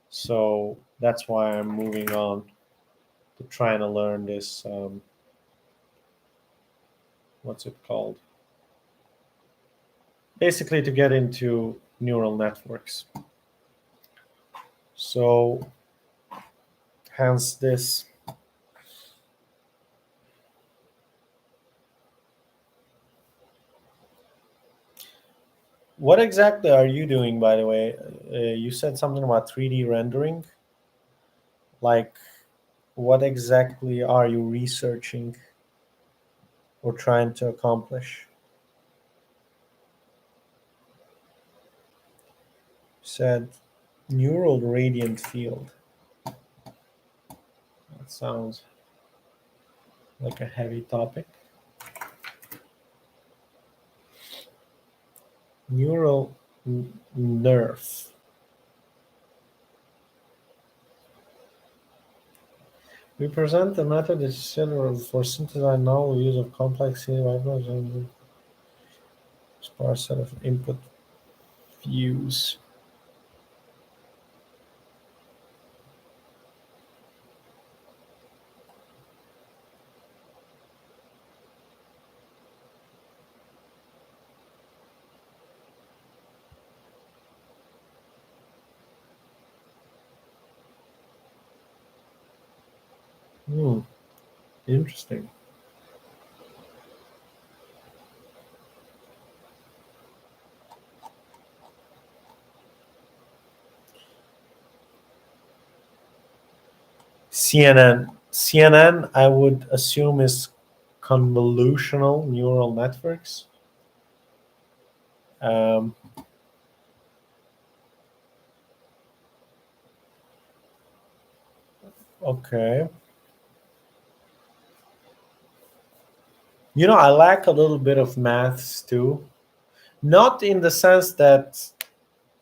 Speaker 1: So that's why I'm moving on to trying to learn this. What's it called? Basically, to get into neural networks. So, hence this. What exactly are you doing, by the way? You said something about 3D rendering. Like, what exactly are you researching or trying to accomplish? Said neural radiant field. That sounds like a heavy topic. Neural nerve. We present a method that is similar for synthesizing novel use of complex C and sparse set of input views. Hmm, interesting. CNN, I would assume, is convolutional neural networks. Um, okay. I lack a little bit of maths too. Not in the sense that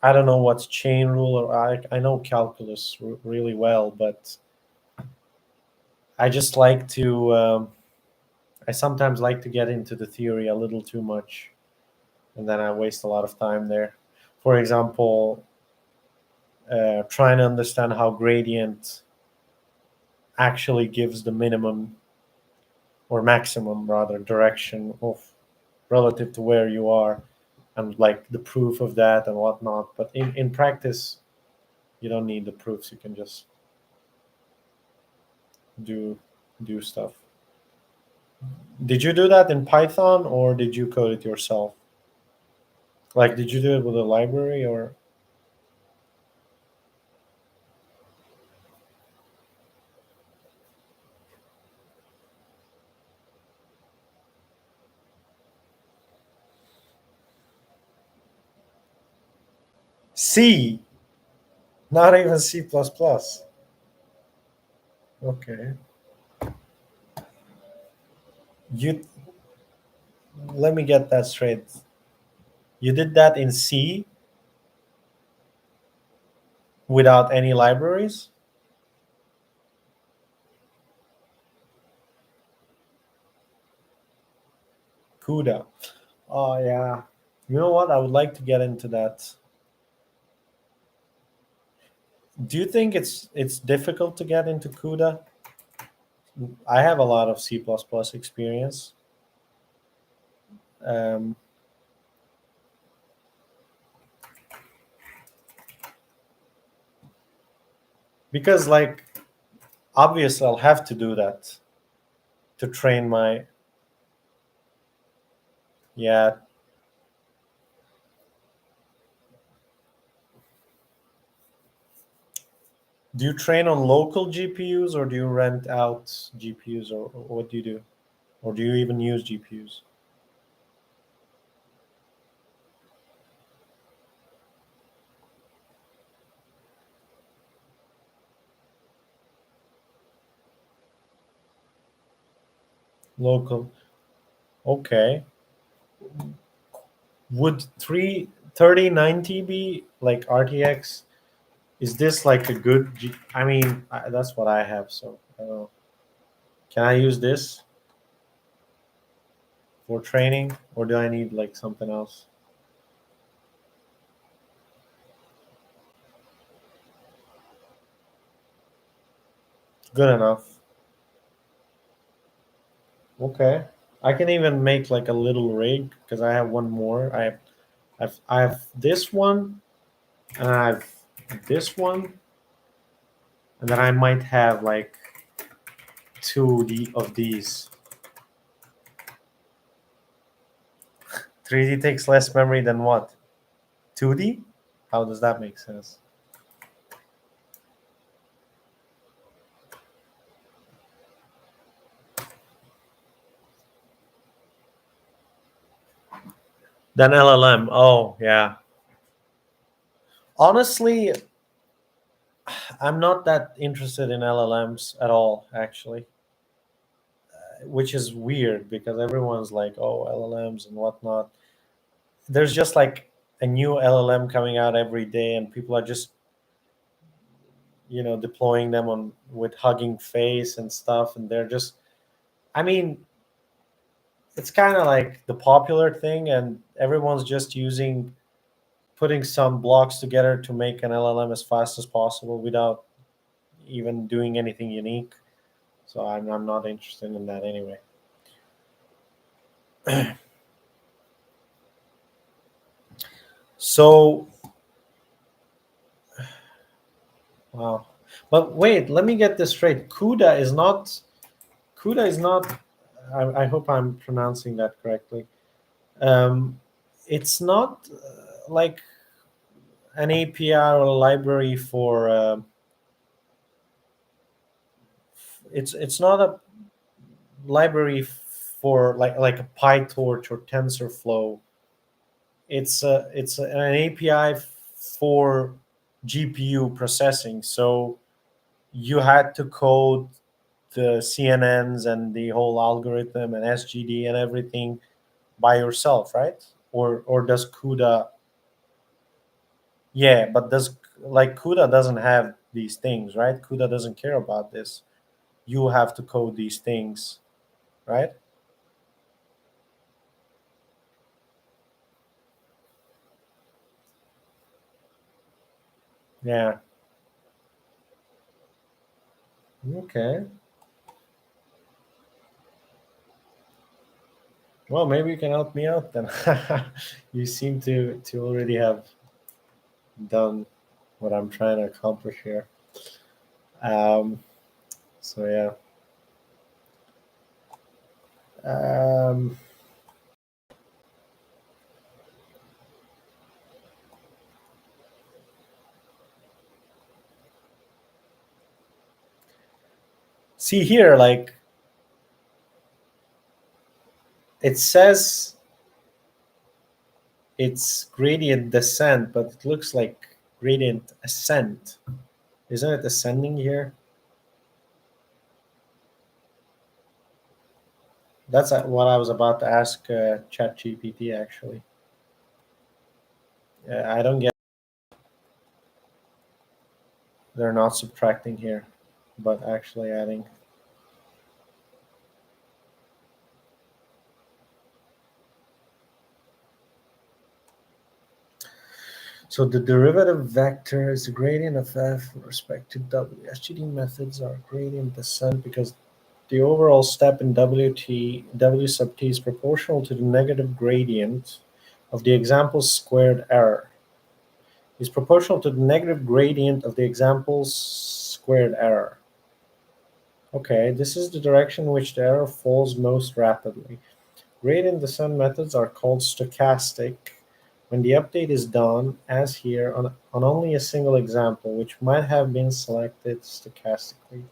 Speaker 1: I don't know what's chain rule, or I know calculus really well, but I just like to. I sometimes like to get into the theory a little too much, and then I waste a lot of time there. For example, trying to understand how gradient actually gives the minimum or maximum, rather, direction of relative to where you are, and like the proof of that and whatnot. But in practice, you don't need the proofs. You can just do do stuff. Did you do that in Python or did you code it yourself? Like, did you do it with a library or C? Not even C plus plus. Okay. You Let me get that straight. You did that in C without any libraries? CUDA. Oh yeah. You know what? I would like to get into that. Do you think it's difficult to get into CUDA? I have a lot of C plus plus experience. Um, because like obviously I'll have to do that to train my yeah. Do you train on local GPUs or do you rent out GPUs, or what do you do? Or do you even use GPUs? Local. Okay. Would 3090 be like RTX? Is this like a good I mean, that's what I have, so I don't know. Can I use this for training or do I need like something else? Good enough. Okay. I can even make like a little rig because I have one more. I have this one, and I have this one, and then I might have like of these. 3D takes less memory than what? 2D? How does that make sense? Then LLM. Oh, yeah. Honestly, I'm not that interested in LLMs at all, actually, which is weird because everyone's like, oh, LLMs and whatnot. There's just like a new LLM coming out every day, and people are just, deploying them on with Hugging Face and stuff, and they're just, I mean, it's kind of like the popular thing, and everyone's just putting some blocks together to make an LLM as fast as possible without even doing anything unique. So I'm not interested in that anyway. So, wow. But wait, let me get this straight. CUDA is not. I hope I'm pronouncing that correctly. Um, it's not like an API or a library for. It's not a library for like a PyTorch or TensorFlow. It's an API for GPU processing. So you had to code the CNNs and the whole algorithm and SGD and everything by yourself, right? Or does CUDA? Yeah, but does like CUDA doesn't have these things, right? CUDA doesn't care about this. You have to code these things, right? Yeah. Okay. Well, maybe you can help me out then. You seem to already have done what I'm trying to accomplish here. Um, so yeah. Um, See here, like it says it's gradient descent, but it looks like gradient ascent. Isn't it ascending here? That's what I was about to ask ChatGPT actually. I don't get. They're not subtracting here, but actually adding. So the derivative vector is the gradient of f with respect to w. SGD methods are gradient descent because the overall step in w sub t is proportional to the negative gradient of the example's squared error. Is proportional to the negative gradient of the example's squared error. Okay, this is the direction in which the error falls most rapidly. Gradient descent methods are called stochastic when the update is done, as here, on only a single example, which might have been selected stochastically.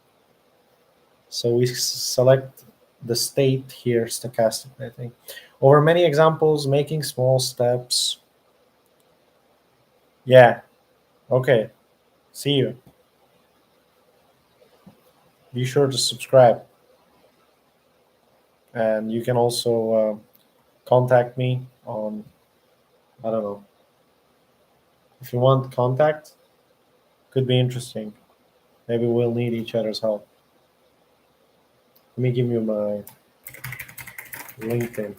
Speaker 1: So we select the state here stochastically, I think. Over many examples, making small steps. Yeah, okay. See you. Be sure to subscribe. And you can also contact me on, I don't know, if you want contact, could be interesting. Maybe we'll need each other's help. Let me give you my LinkedIn.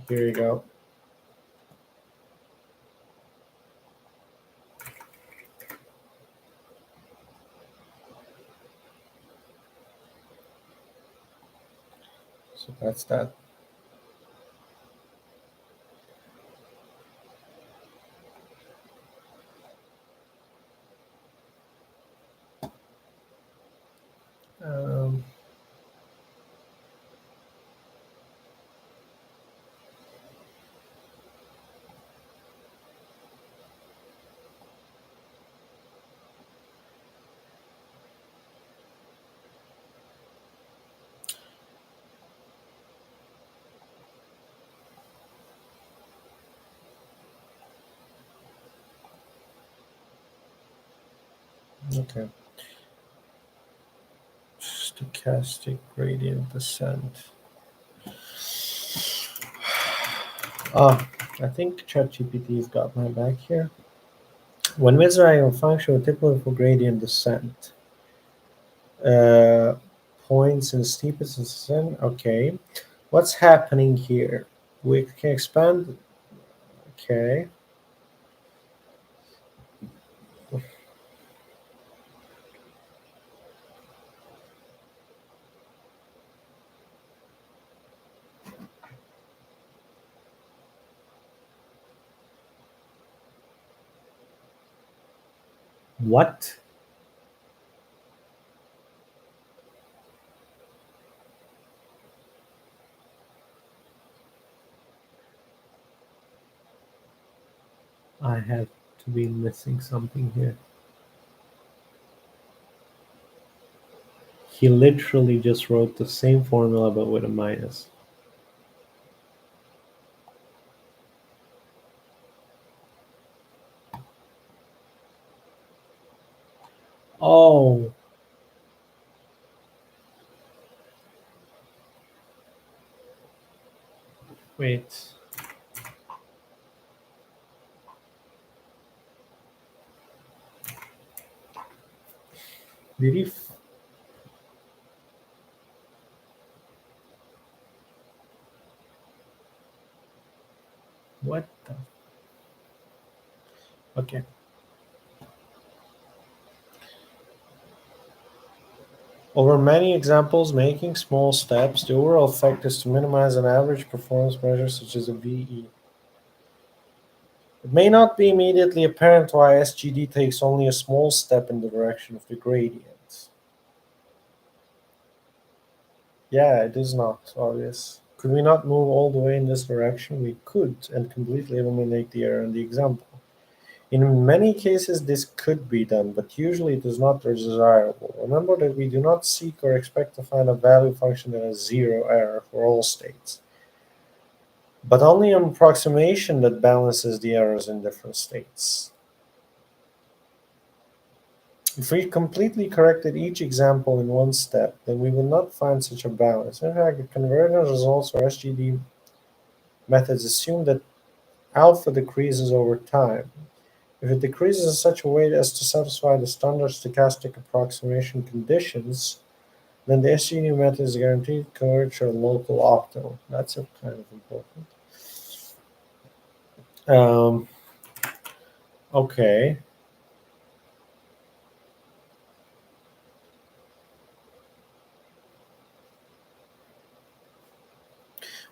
Speaker 1: Here you go. That's that. Um, okay. Stochastic gradient descent. Ah, I think ChatGPT's got my back here. When visualizing a function with typical for gradient descent, uh, points and steepest descent. Okay, what's happening here? We can expand. Okay, what? I have to be missing something here. He literally just wrote the same formula but with a minus. Oh, wait. Did he? What the? Okay. Over many examples, making small steps, the overall effect is to minimize an average performance measure such as a VE. It may not be immediately apparent why SGD takes only a small step in the direction of the gradient. Yeah, it is not obvious. Could we not move all the way in this direction? We could, and completely eliminate the error in the example. In many cases, this could be done, but usually it is not desirable. Remember that we do not seek or expect to find a value function that has zero error for all states, but only an approximation that balances the errors in different states. If we completely corrected each example in one step, then we would not find such a balance. In fact, the convergence results or SGD methods assume that alpha decreases over time. If it decreases in such a way as to satisfy the standard stochastic approximation conditions, then the SGD method is guaranteed to converge to a local optimum. That's kind of important. Um, okay.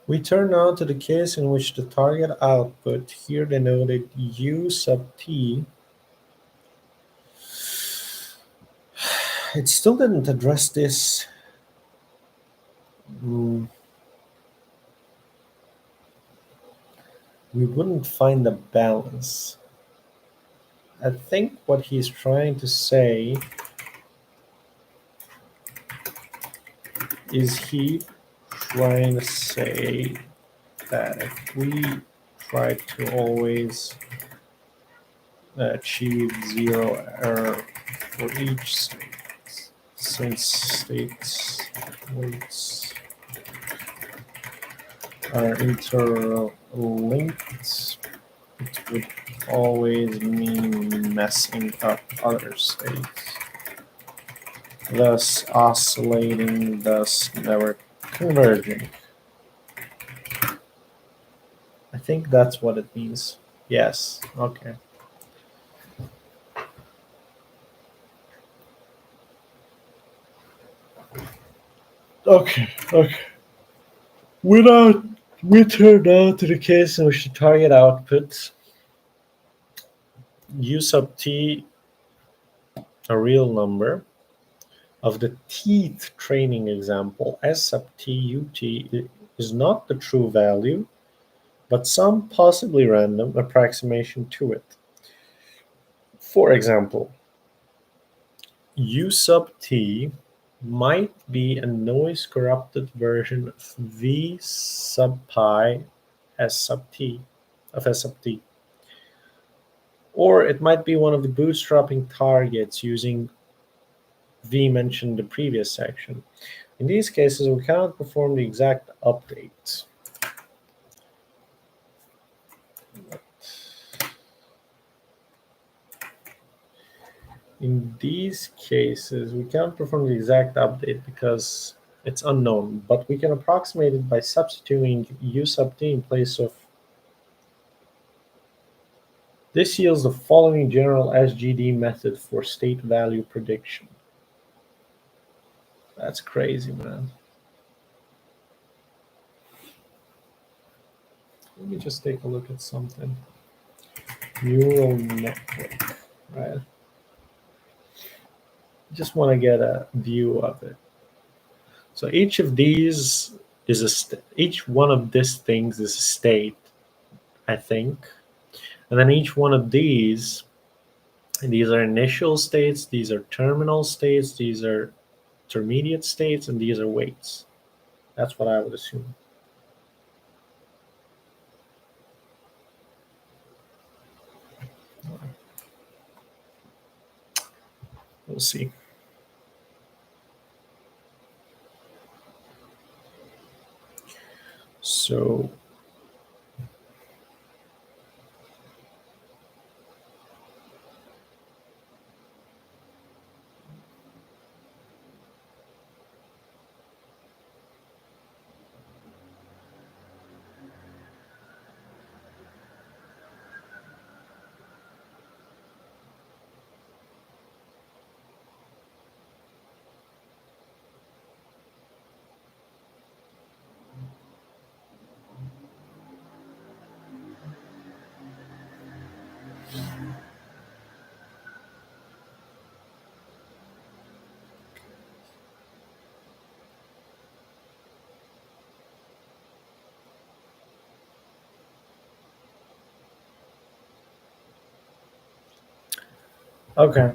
Speaker 1: We turn now to the case in which the target output, here denoted U sub t, it still didn't address this. Mm, we wouldn't find a balance. I think what he's trying to say is he trying to say that if we try to always achieve zero error for each state, since states weights are interlinked, it would always mean messing up other states, thus oscillating, thus never converging. I think that's what it means. Yes. Okay. Okay. Okay. Without we turn now to the case in which the target output u sub t, a real number, of the teeth training example, s sub t ut is not the true value, but some possibly random approximation to it. For example, u sub t might be a noise corrupted version of v sub pi s sub t of s sub t. Or it might be one of the bootstrapping targets using v mentioned in the previous section. In these cases, we cannot perform the exact update. In these cases, we cannot perform the exact update because it's unknown, but we can approximate it by substituting u sub t in place of. This yields the following general SGD method for state value prediction. That's crazy, man. Let me just take a look at something. Neural network, right? Just want to get a view of it. So each of these is each one of these things is a state, I think, and then each one of these are initial states, these are terminal states, these are intermediate states, and these are weights. That's what I would assume. We'll see. So okay.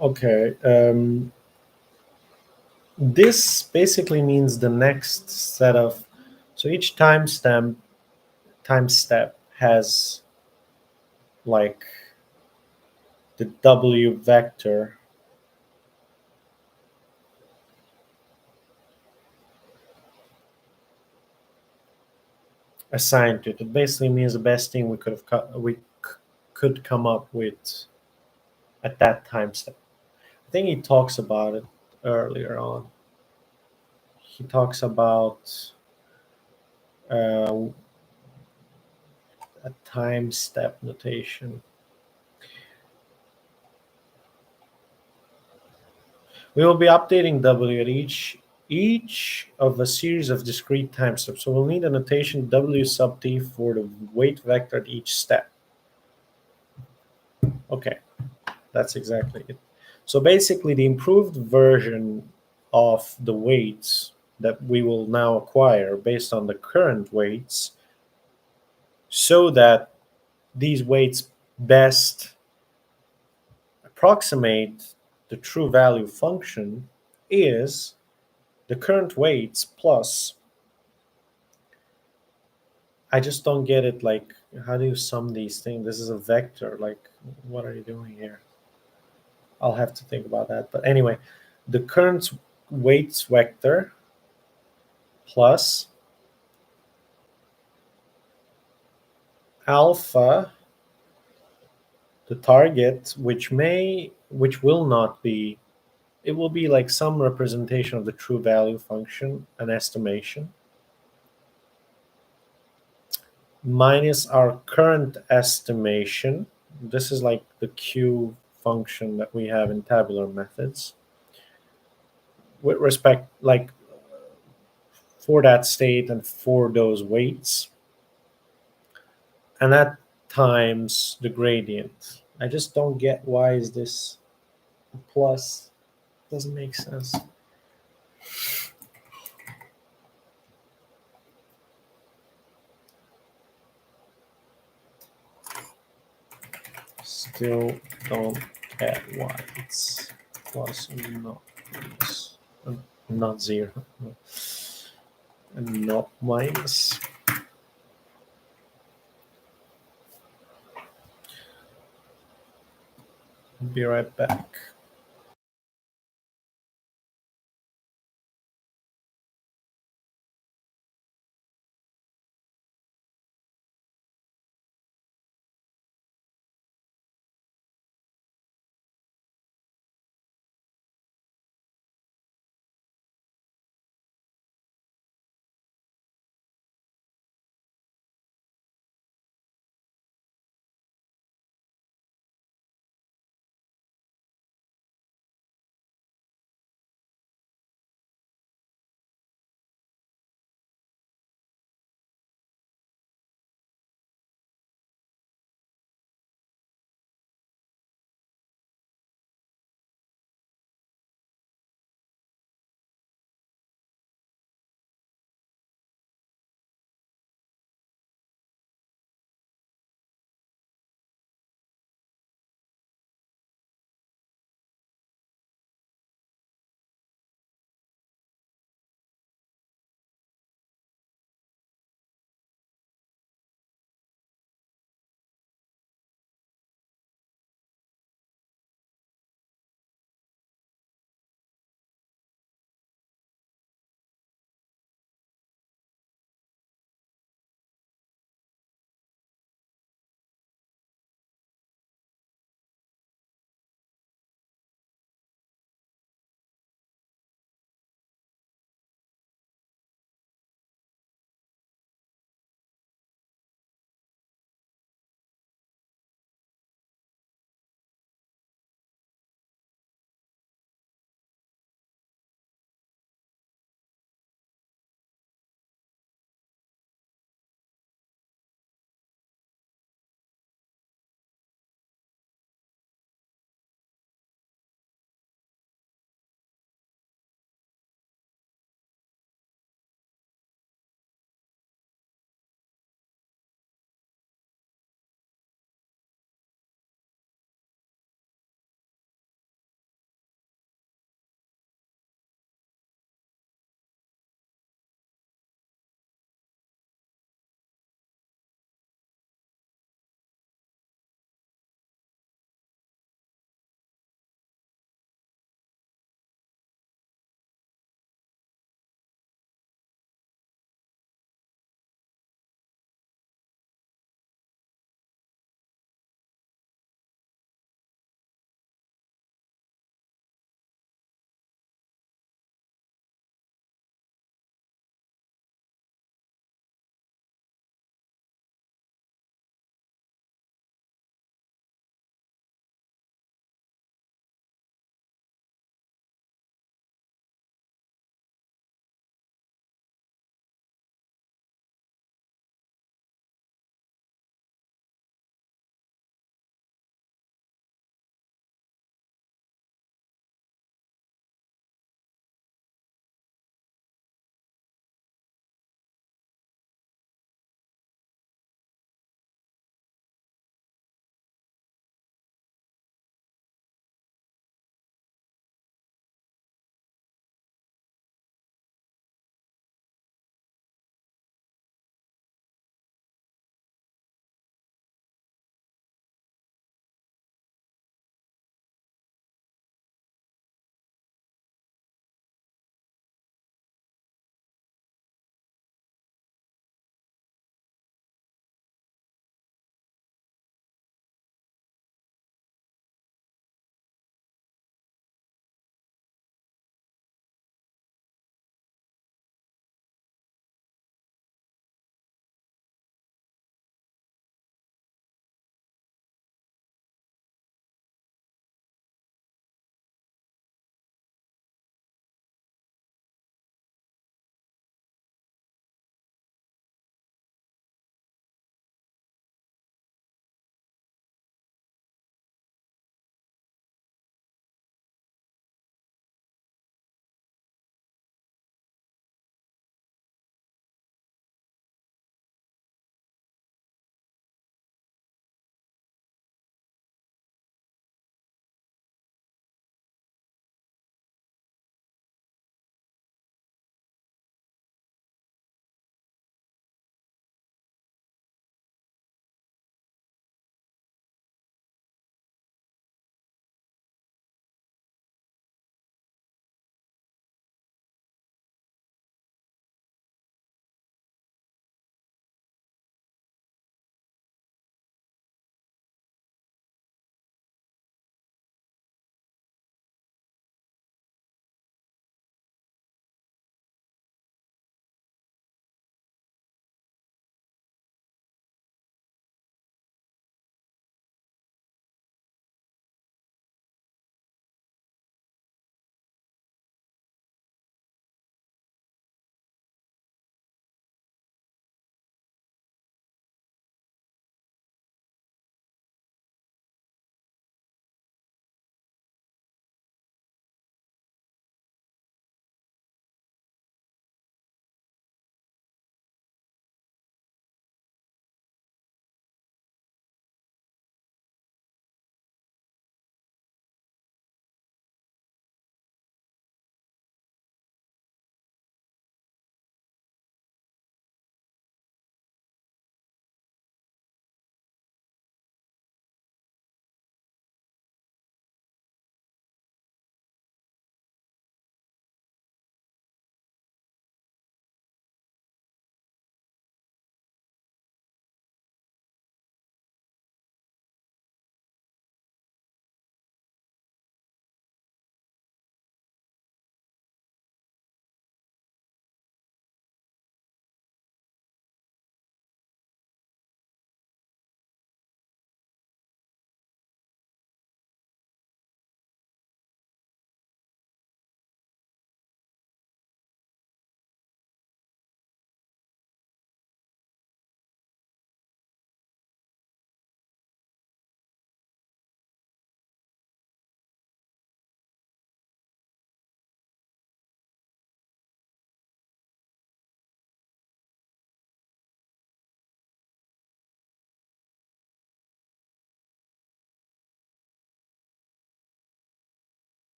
Speaker 1: Okay. This basically means the next set of, so each time step has like the w vector assigned to it. It basically means the best thing we could come up with at that time step. I think he talks about it earlier on. He talks about uh, a time step notation. We will be updating w at each of a series of discrete time steps. So we'll need a notation w sub t for the weight vector at each step. Okay, that's exactly it. So basically, the improved version of the weights that we will now acquire based on the current weights, so that these weights best approximate the true value function, is the current weights plus, I just don't get it. Like, how do you sum these things? This is a vector. Like, what are you doing here? I'll have to think about that. But anyway, the current weights vector plus alpha the target, which will not be, it will be like some representation of the true value function, an estimation, minus our current estimation. This is like the Q function that we have in tabular methods with respect, like for that state and for those weights, and that times the gradient. I just don't get why is this a plus. Doesn't make sense. Still don't get why it's plus and not minus. Not zero. And not minus. Be right back.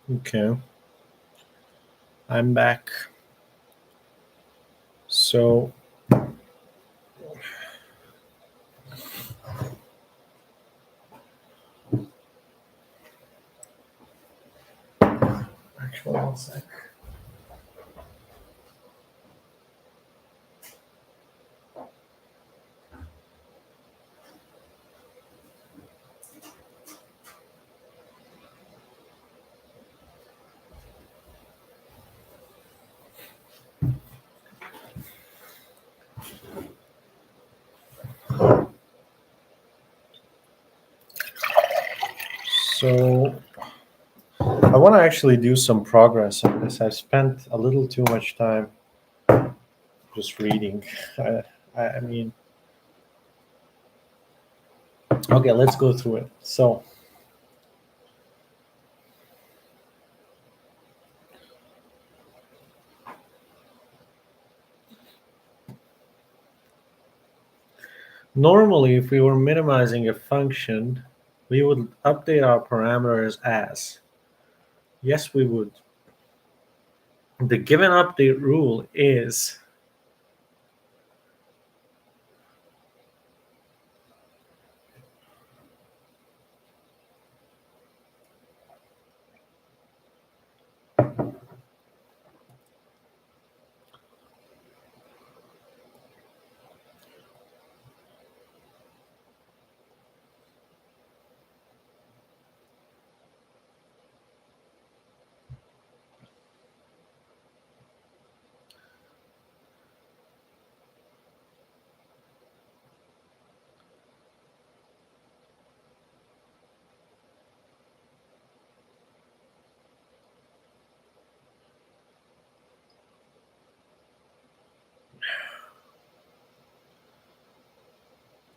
Speaker 1: Okay, I'm back. So actually, one sec. So I want to actually do some progress on this. I've spent a little too much time just reading. I, I mean, okay, let's go through it. So normally, if we were minimizing a function, we would update our parameters as. Yes, we would. The given update rule is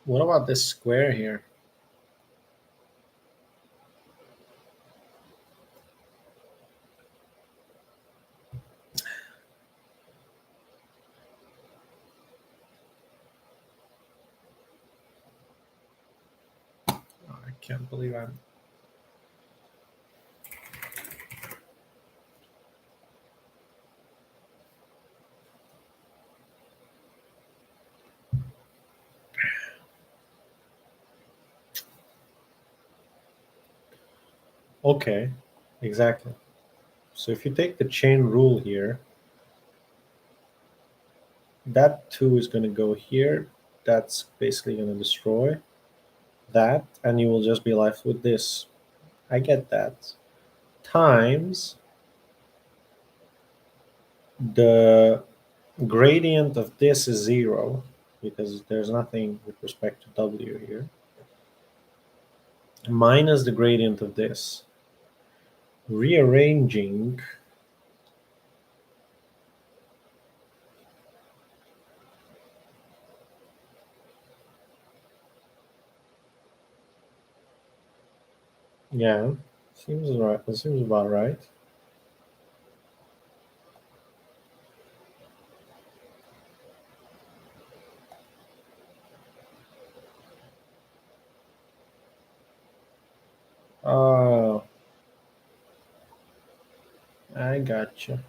Speaker 1: what about this square here? Oh, I can't believe I'm. Okay, exactly. So if you take the chain rule here, that 2 is going to go here. That's basically going to destroy that, and you will just be left with this. I get that. Times the gradient of this is 0 because there's nothing with respect to w here, minus the gradient of this. Rearranging yeah, seems right. That seems about right. Oh, I gotcha.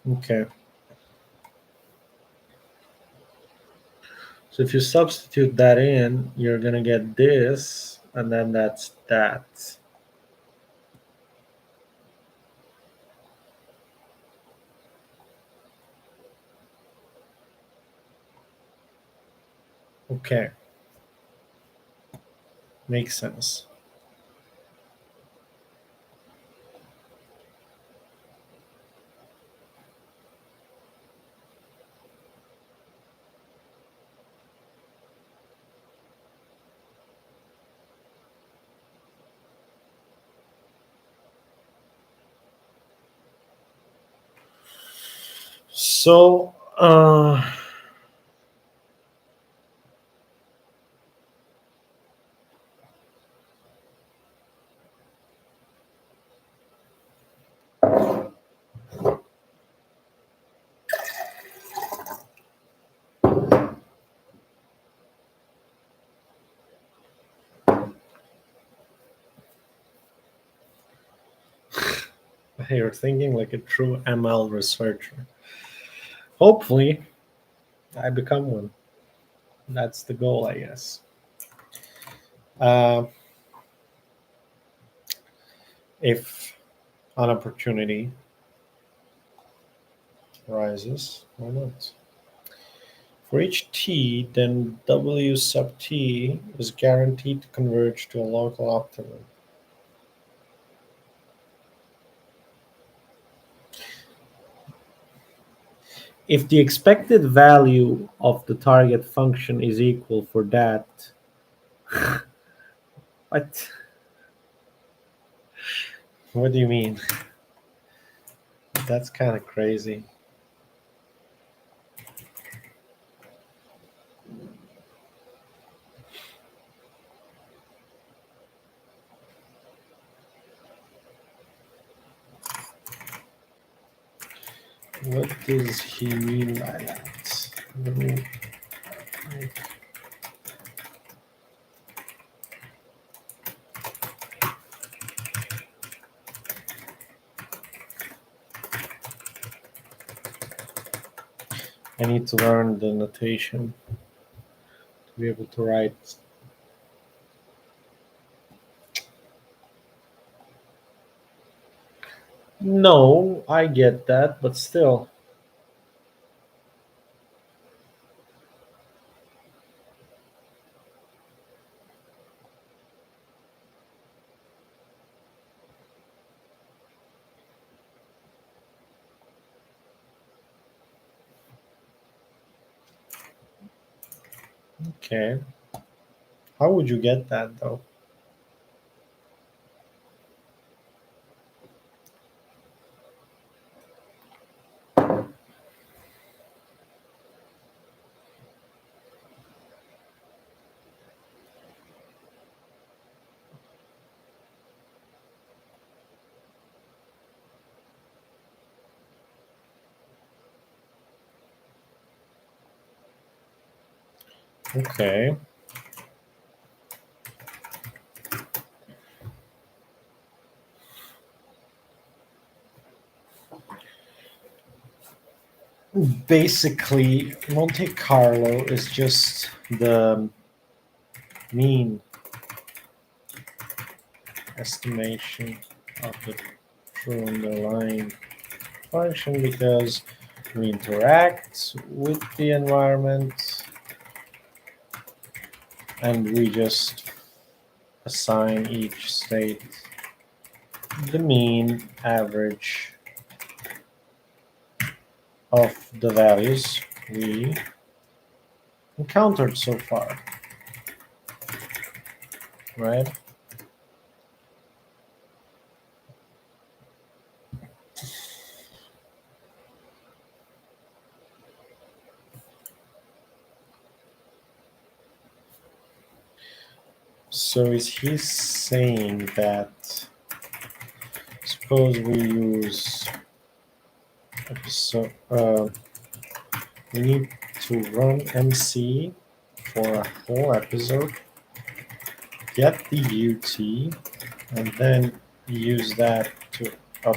Speaker 1: Okay. So if you substitute that in, you're gonna get this, and then that's that. Okay, makes sense. So you're thinking like a true ML researcher. Hopefully, I become one. That's the goal, I guess. Uh, if an opportunity arises, why not? For each t, then W sub t is guaranteed to converge to a local optimum. If the expected value of the target function is equal for that, what? What do you mean? That's kind of crazy. What does he mean by that? Let me- I need to learn the notation to be able to write. No, I get that, but still. Okay. How would you get that though? Okay. Basically, Monte Carlo is just the mean estimation of the true underlying function because we interact with the environment and we just assign each state the mean average of the values we encountered so far, right? So is he saying that suppose we use so we need to run MC for a whole episode, get the UT, and then use that to up,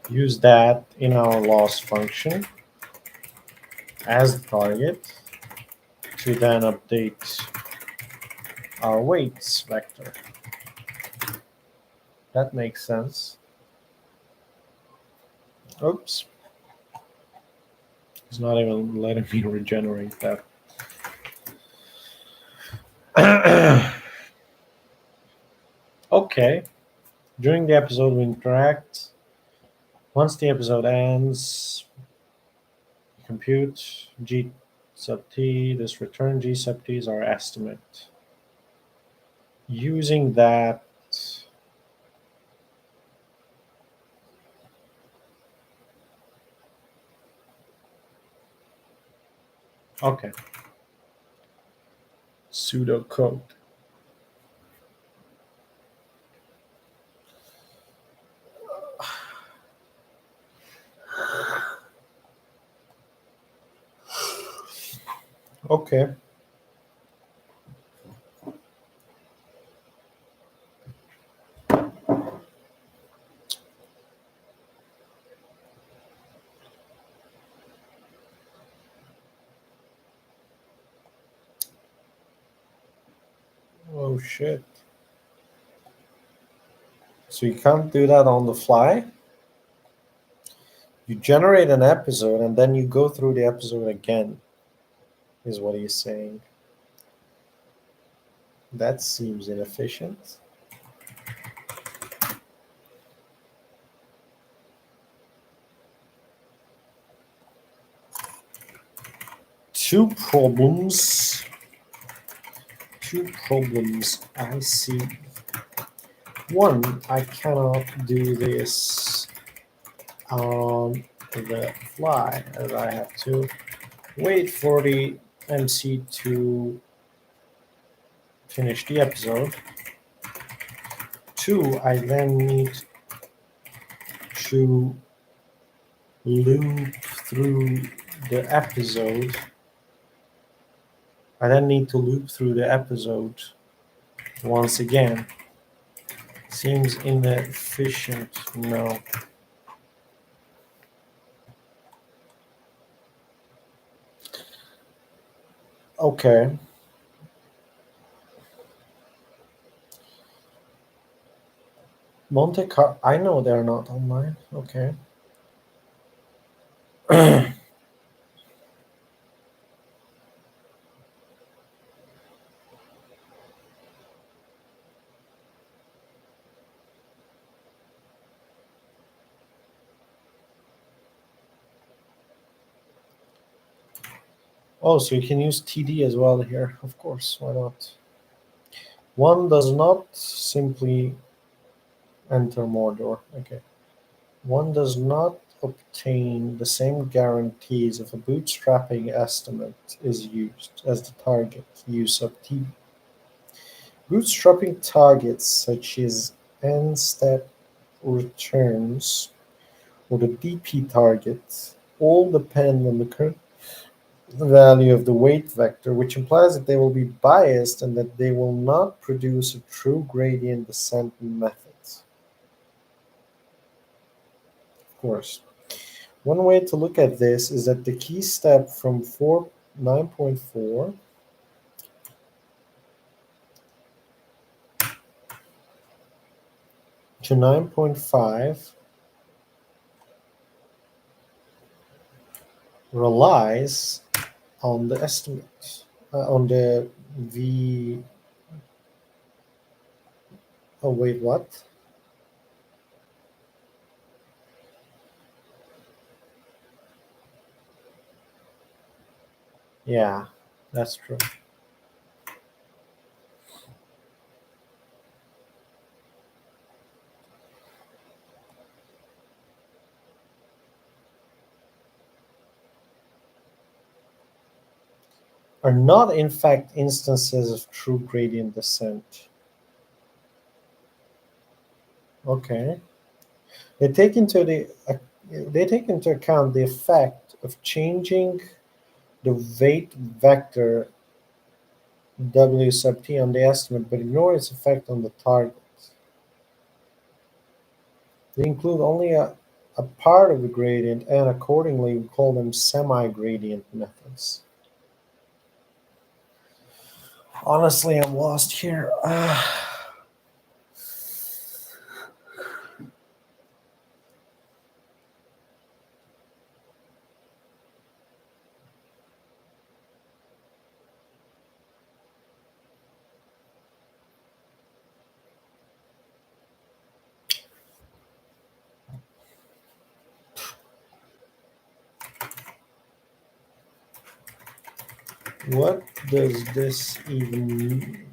Speaker 1: use that in our loss function as the target to then update our weights vector. That makes sense. Oops, it's not even letting me regenerate that. Okay, during the episode we interact. Once the episode ends, compute G sub t, this return G sub t is our estimate. Using that, Okay. Pseudocode. Okay. Oh shit. So you can't do that on the fly? You generate an episode and then you go through the episode again, is what he's saying. That seems inefficient. Two problems. Two problems I see. One, I cannot do this on the fly, as I have to wait for the MC to finish the episode. Two, I then need to loop through the episode. I then need to loop through the episode once again. Seems inefficient. No. Okay. Monte Carlo. I know they're not online. Okay. Oh, so you can use TD as well here. Of course. Why not? One does not simply enter Mordor. Okay. One does not obtain the same guarantees if a bootstrapping estimate is used as the target use of TD. Bootstrapping targets such as n-step returns or the DP target all depend on the current value of the weight vector, which implies that they will be biased and that they will not produce a true gradient descent method. Of course. One way to look at this is that the key step from 9.4 to 9.5 relies on the estimate, on the V. Oh, wait, what? Yeah, that's true. Are not in fact instances of true gradient descent. Okay. They take into the they take into account the effect of changing the weight vector W sub t on the estimate, but ignore its effect on the target. They include only a part of the gradient, and accordingly we call them semi-gradient methods. Honestly, I'm lost here. What does this even mean?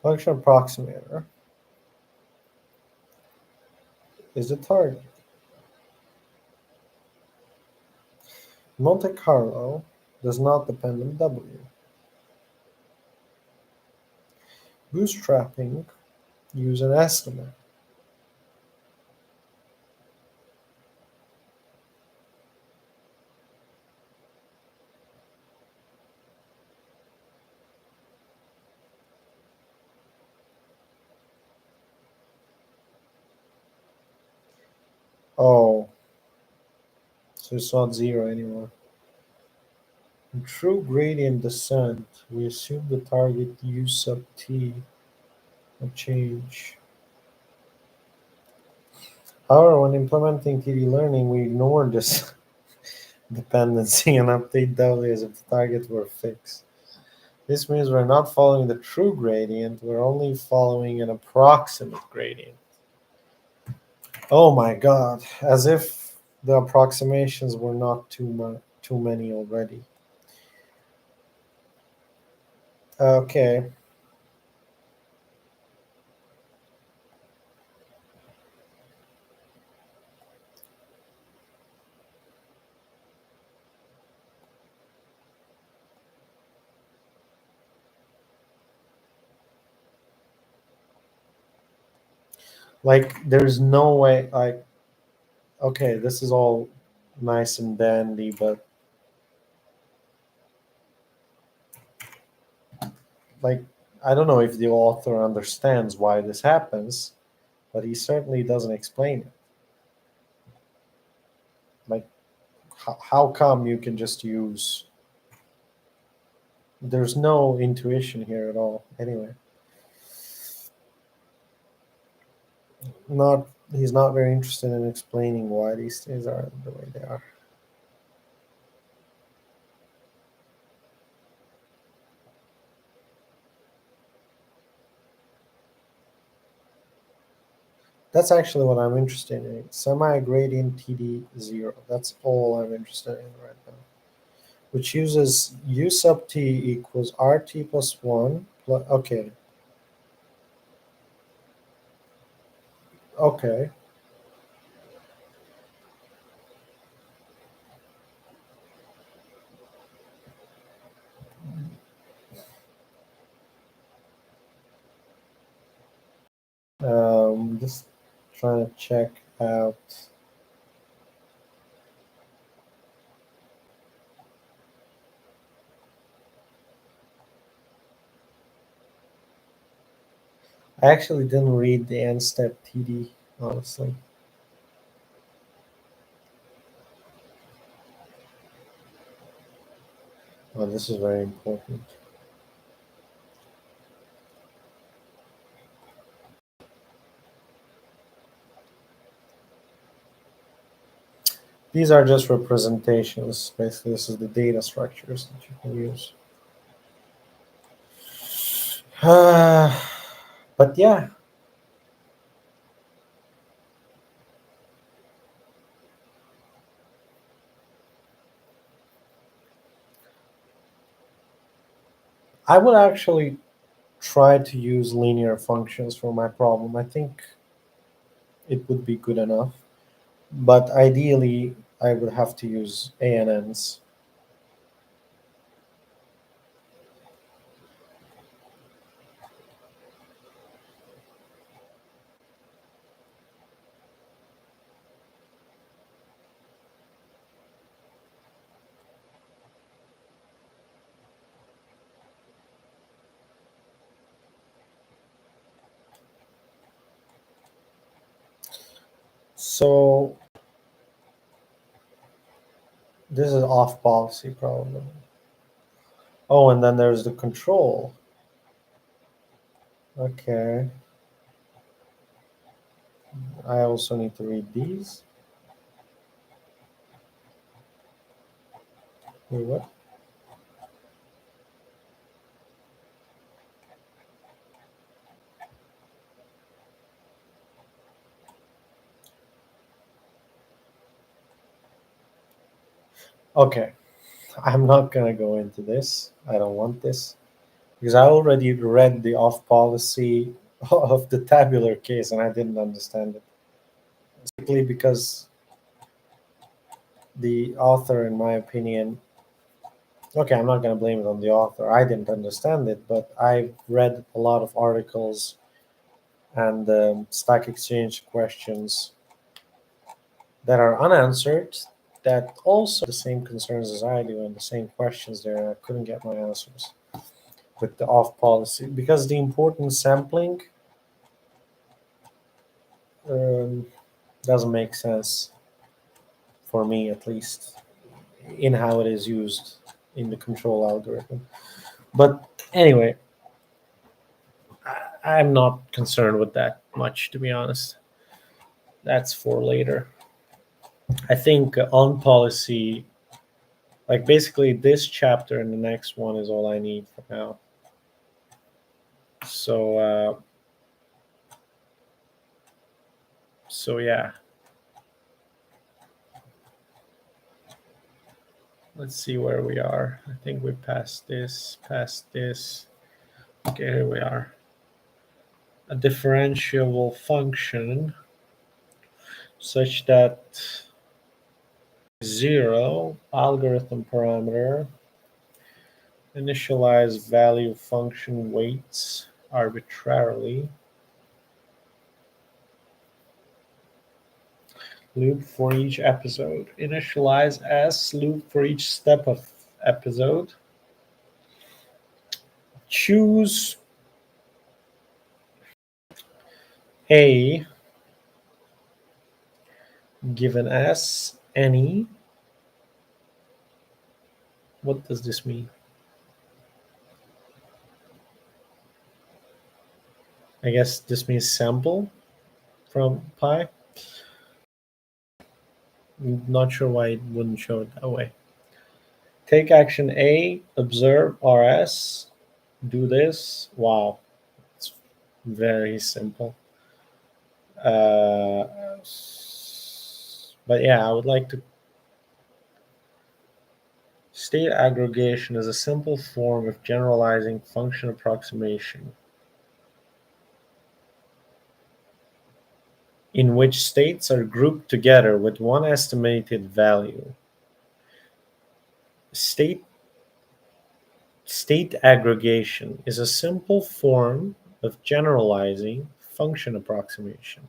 Speaker 1: Function approximator is the target. Monte Carlo does not depend on W. Bootstrapping use an estimate. Oh, so it's not zero anymore. In true gradient descent, we assume the target u sub t will change. However, when implementing TD learning, we ignore this dependency and update W as if the target were fixed. This means we're not following the true gradient, we're only following an approximate gradient. Oh my god, as if the approximations were not too many already. Okay, like there's no way, like, okay, this is all nice and dandy, but like, I don't know if the author understands why this happens, but he certainly doesn't explain it. Like, how come you can just use, there's no intuition here at all. Anyway, not he's not very interested in explaining why these things are the way they are. That's actually what I'm interested in. Semi-gradient TD0. That's all I'm interested in right now. Which uses u sub t equals rt plus 1 plus, okay, okay. Just trying to check out. I actually didn't read the end step TD, honestly. Oh, this is very important. These are just representations. Basically, this is the data structures that you can use. But yeah, I would actually try to use linear functions for my problem. I think it would be good enough. But ideally, I would have to use ANNs. So this is off policy problem. Oh, and then there's the control. Okay. I also need to read these. Wait, what? Okay. I'm not gonna go into this. I don't want this. because I already read the off policy of the tabular case and I didn't understand it. Simply because the author, in my opinion, okay, I'm not going to blame it on the author. I didn't understand it, but I've read a lot of articles and stock exchange questions that are unanswered that also have the same concerns as I do and the same questions there. And I couldn't get my answers with the off policy because the important sampling um, doesn't make sense for me, at least, in how it is used in the control algorithm. But anyway, I'm not concerned with that much, to be honest. That's for later. I think on policy, like basically this chapter and the next one is all I need for now. So yeah, let's see where we are. I think we passed this, past this. Okay, here we are. A differentiable function such that zero algorithm parameter initialize value function weights arbitrarily loop for each episode initialize s loop for each step of episode choose a given s any. What does this mean? I guess this means sample from pi. I'm not sure why it wouldn't show it that way. Take action A, observe RS, do this. Wow, it's very simple. Uh, but yeah, I would like to. State aggregation is a simple form of generalizing function approximation in which states are grouped together with one estimated value. State State aggregation is a simple form of generalizing function approximation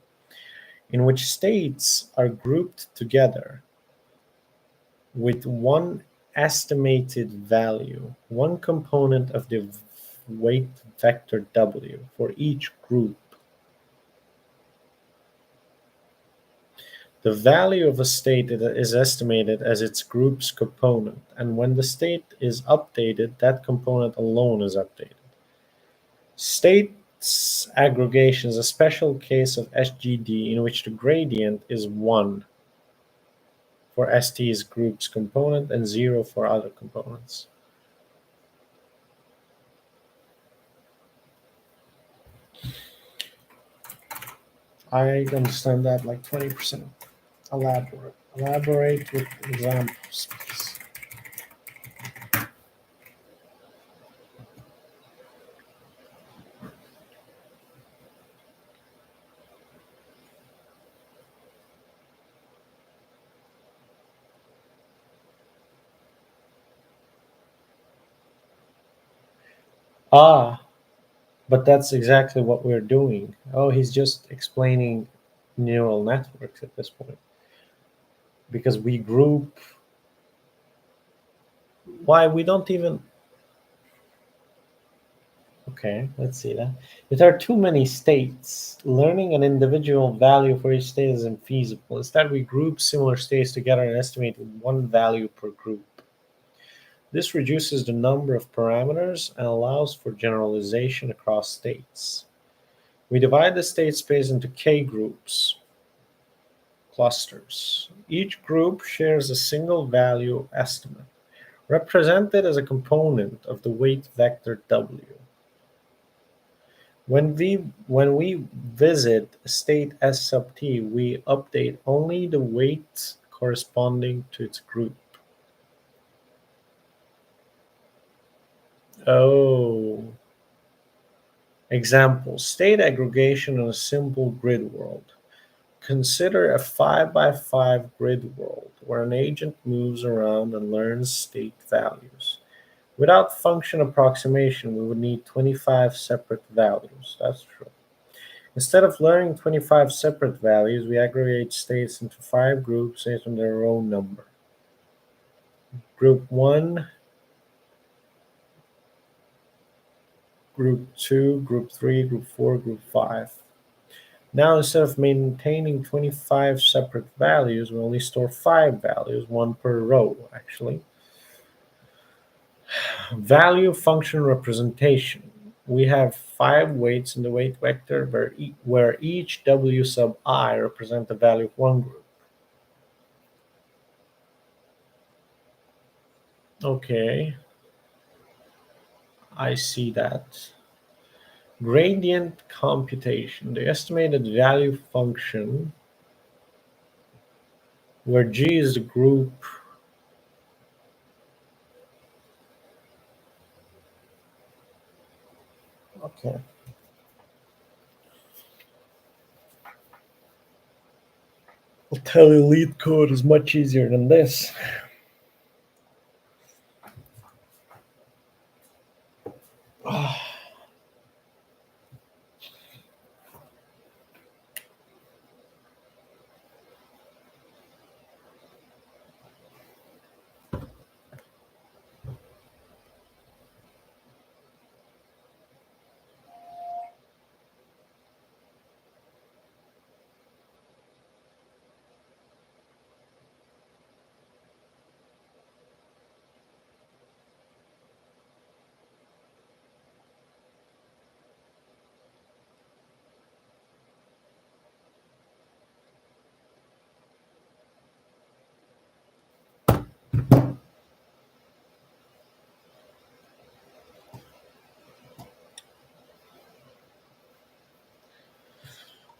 Speaker 1: in which states are grouped together with one estimated value, one component of the weight vector W for each group. The value of a state is estimated as its group's component, and when the state is updated, that component alone is updated. States aggregation is a special case of SGD in which the gradient is 1 for ST's group's component and 0 for other components. I understand that like 20%. Elaborate with examples, please. Ah, but that's exactly what we're doing. Oh, he's just explaining neural networks at this point. Because we group. Why we don't even. Okay, let's see that. If there are too many states, learning an individual value for each state is infeasible. Instead, we group similar states together and estimate one value per group. This reduces the number of parameters and allows for generalization across states. We divide the state space into k groups, clusters. Each group shares a single value estimate, represented as a component of the weight vector W. When we visit state S sub t, we update only the weight corresponding to its group. Oh, Example, state aggregation in a simple grid world. Consider a 5 by 5 grid world where an agent moves around and learns state values. Without function approximation, we would need 25 separate values. That's true. Instead of learning 25 separate values, we aggregate states into 5 groups based on their own number. Group 1, Group 2, Group 3, Group 4, Group 5. Now, instead of maintaining 25 separate values, we only store 5 values, one per row, actually. Value function representation. We have 5 weights in the weight vector where each w sub I represents the value of one group. Okay, I see that. Gradient computation. The estimated value function where G is the group. Okay. I'll tell you, lead code is much easier than this.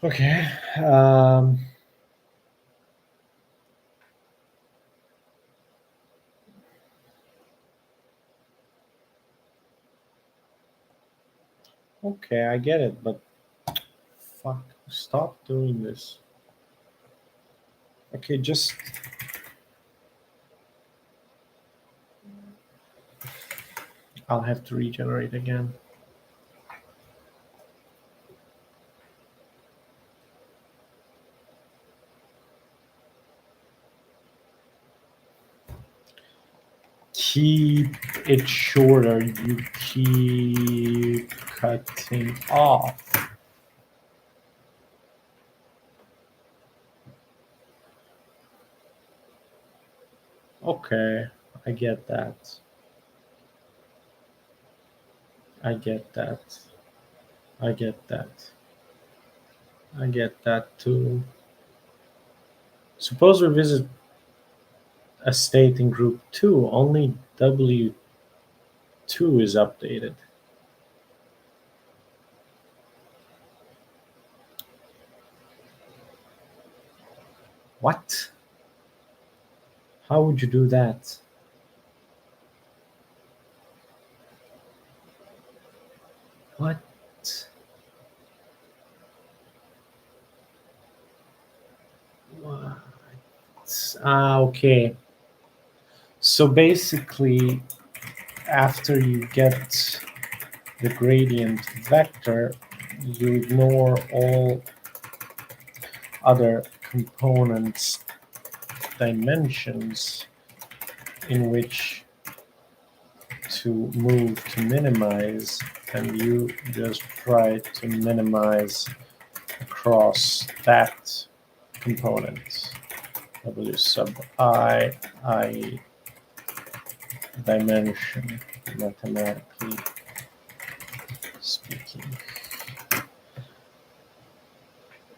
Speaker 1: Okay. Okay, I get it, but fuck, stop doing this. Okay, just I'll have to regenerate again. Keep it shorter. You keep cutting off. Okay, I get that. I get that. I get that. I get that too. Suppose we visit a state in group 2, only W2 is updated. What? How would you do that? What? What? Okay. So basically, after you get the gradient vector, you ignore all other components dimensions in which to move to minimize, and you just try to minimize across that component. W sub I dimension, mathematically speaking.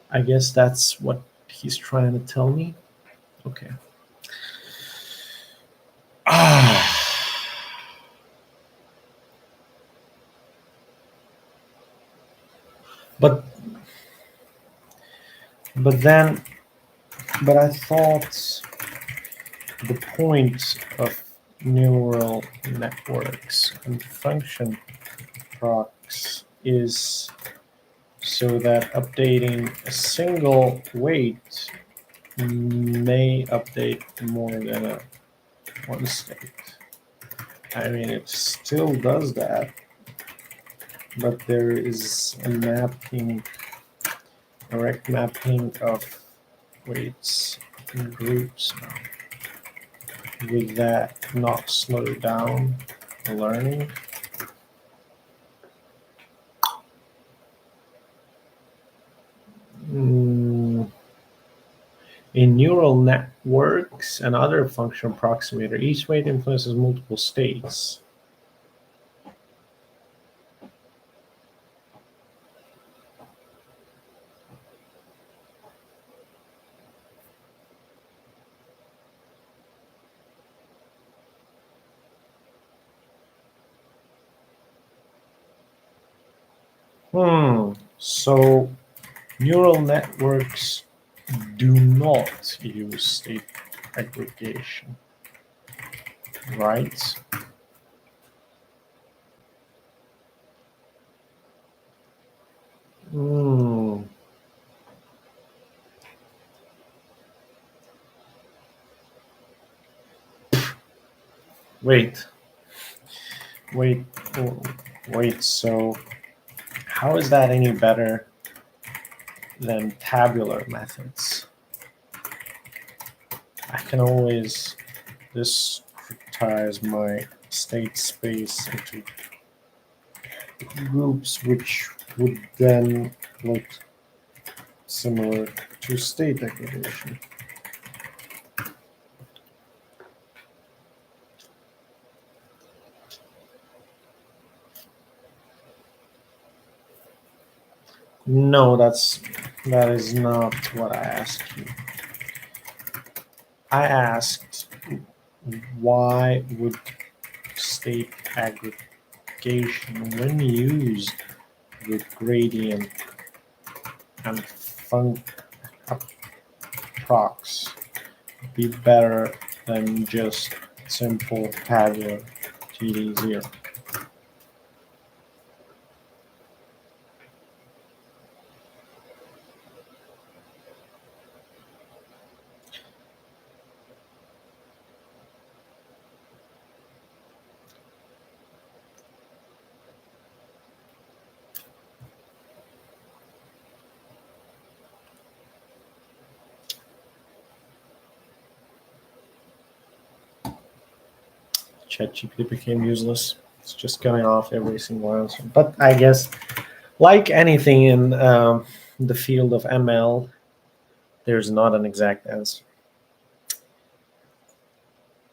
Speaker 1: I guess that's what he's trying to tell me. Okay. But then, but I thought the point of neural networks and function prox is so that updating a single weight may update more than one state. I mean, it still does that, but there is a mapping, direct mapping of weights in groups now. Would that not slow down the learning? Mm, in neural networks and other function approximator, each weight influences multiple states. So neural networks do not use state aggregation, right? Hmm. Wait, wait, oh, wait. So how is that any better than tabular methods? I can always discretize my state space into groups which would then look similar to state aggregation. No, that is not what I asked you. I asked why would state aggregation, when used with gradient and func prox, be better than just simple tabular TD0. ChatGPT became useless. It's just going off every single answer. But I guess, like anything in the field of ML, there's not an exact answer.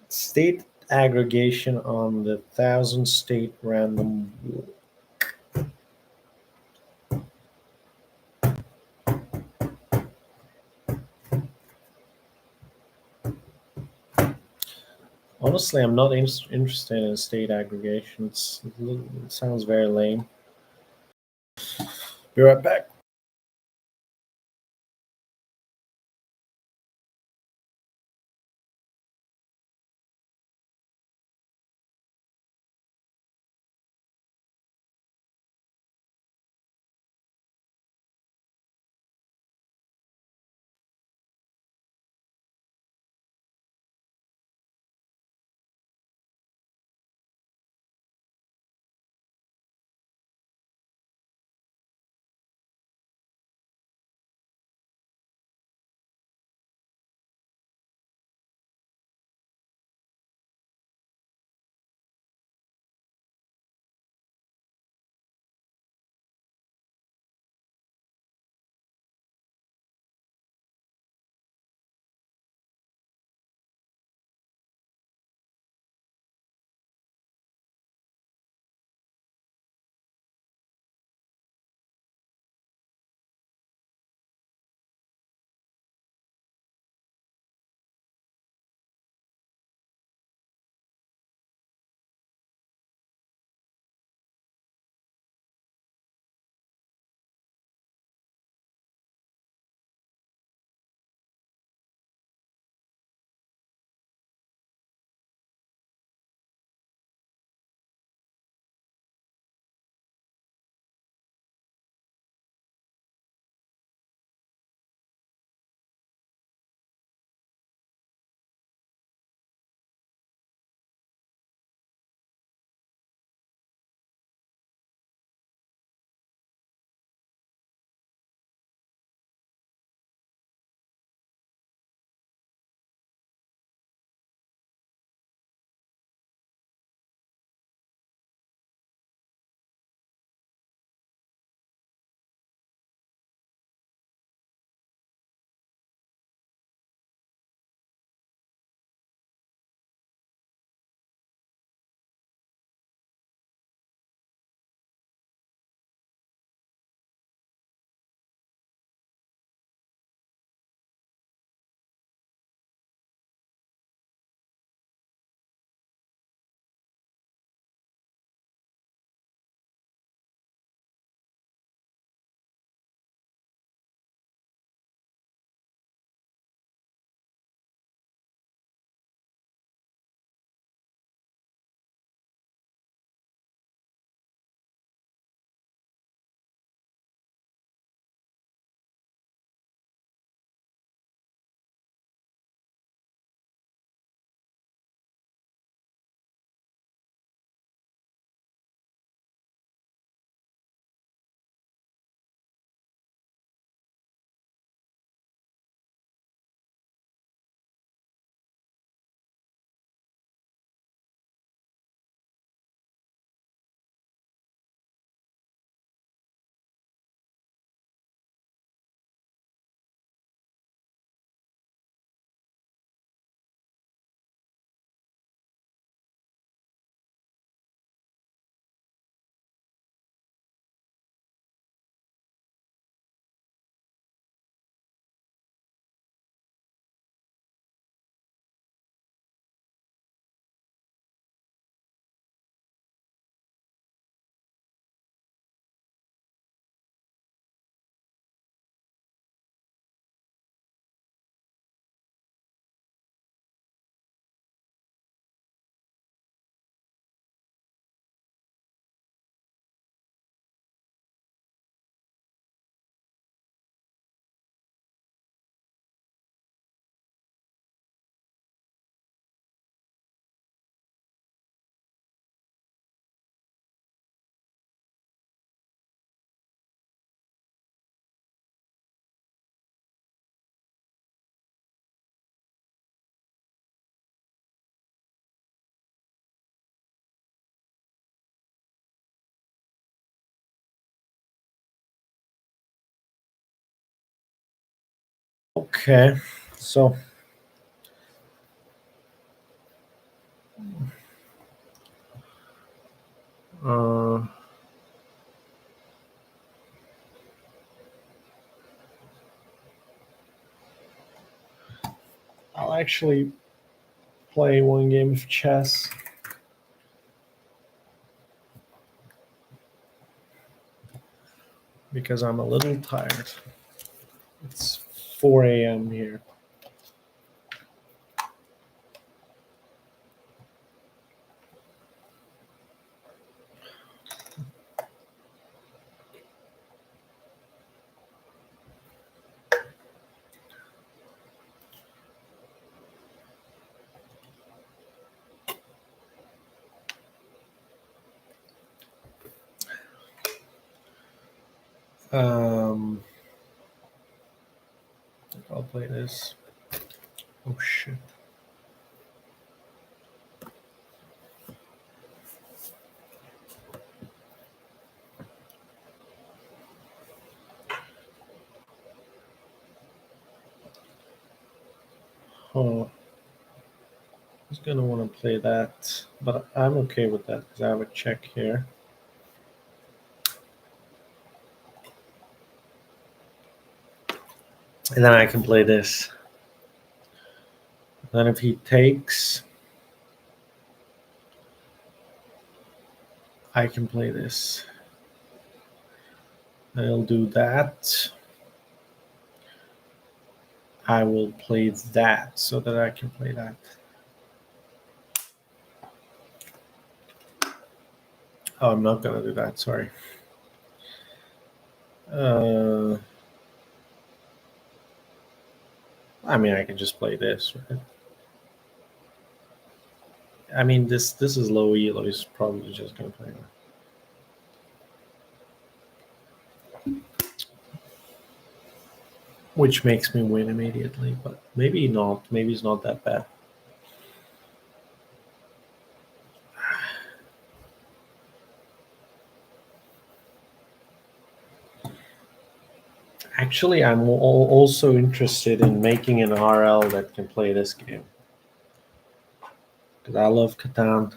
Speaker 1: State aggregation on the 1,000 state random walk. Honestly, I'm not interested in state aggregation. It sounds very lame. Be right back. Okay, so uh, I'll actually play one game of chess because I'm a little tired. It's 4 a.m. here. Um, I'll play this. Oh shit. Oh, he's gonna want to play that, but I'm okay with that because I have a check here. And then I can play this. Then if he takes, I can play this. I'll do that. I will play that so that I can play that. Oh, I'm not gonna do that. Sorry. Uh, I mean, I can just play this, right? I mean, this is low elo. He's probably just gonna play that. Which makes me win immediately, but maybe not. Maybe it's not that bad. Actually, I'm also interested in making an RL that can play this game because I love Catan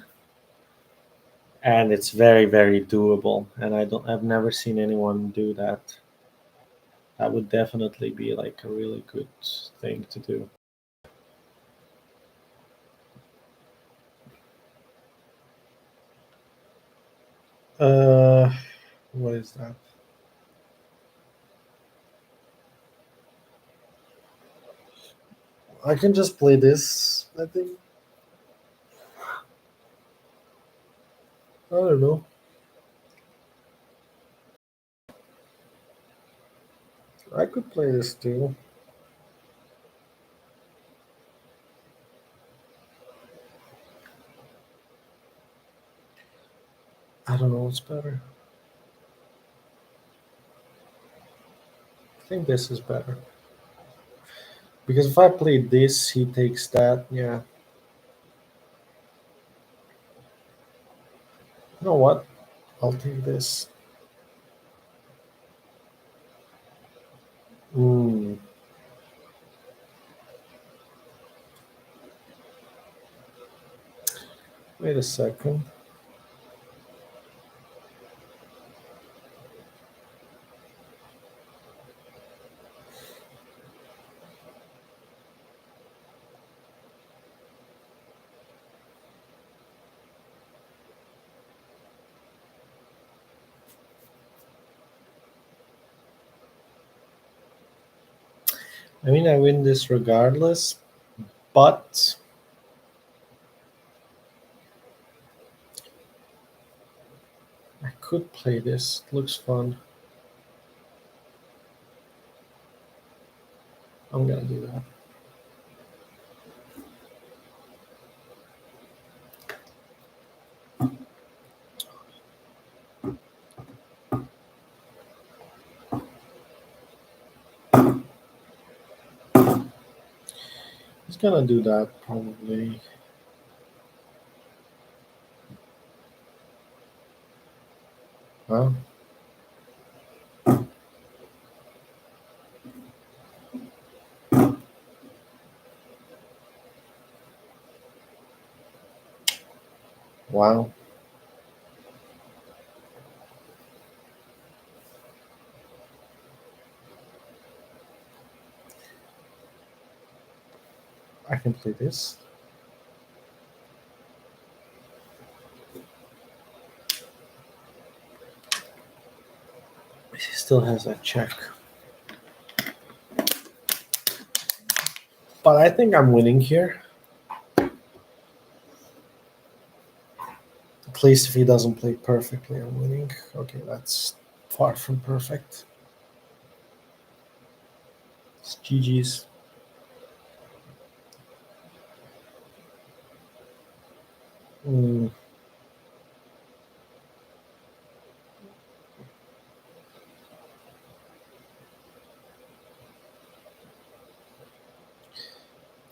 Speaker 1: and it's very very doable. And I've never seen anyone do that. That would definitely be like a really good thing to do. Uh, what is that? I can just play this. I think. I don't know. I could play this too. I don't know what's better. I think this is better because if I play this, he takes that. Yeah. You know what? I'll take this. Hmm. Wait a second. I mean, I win this regardless, but I could play this. It looks fun. I'm gonna do that. He's gonna do that probably. Huh? Wow. I can play this. He still has that check. But I think I'm winning here. At least if he doesn't play perfectly, I'm winning. Okay, that's far from perfect. It's GG's. Mm,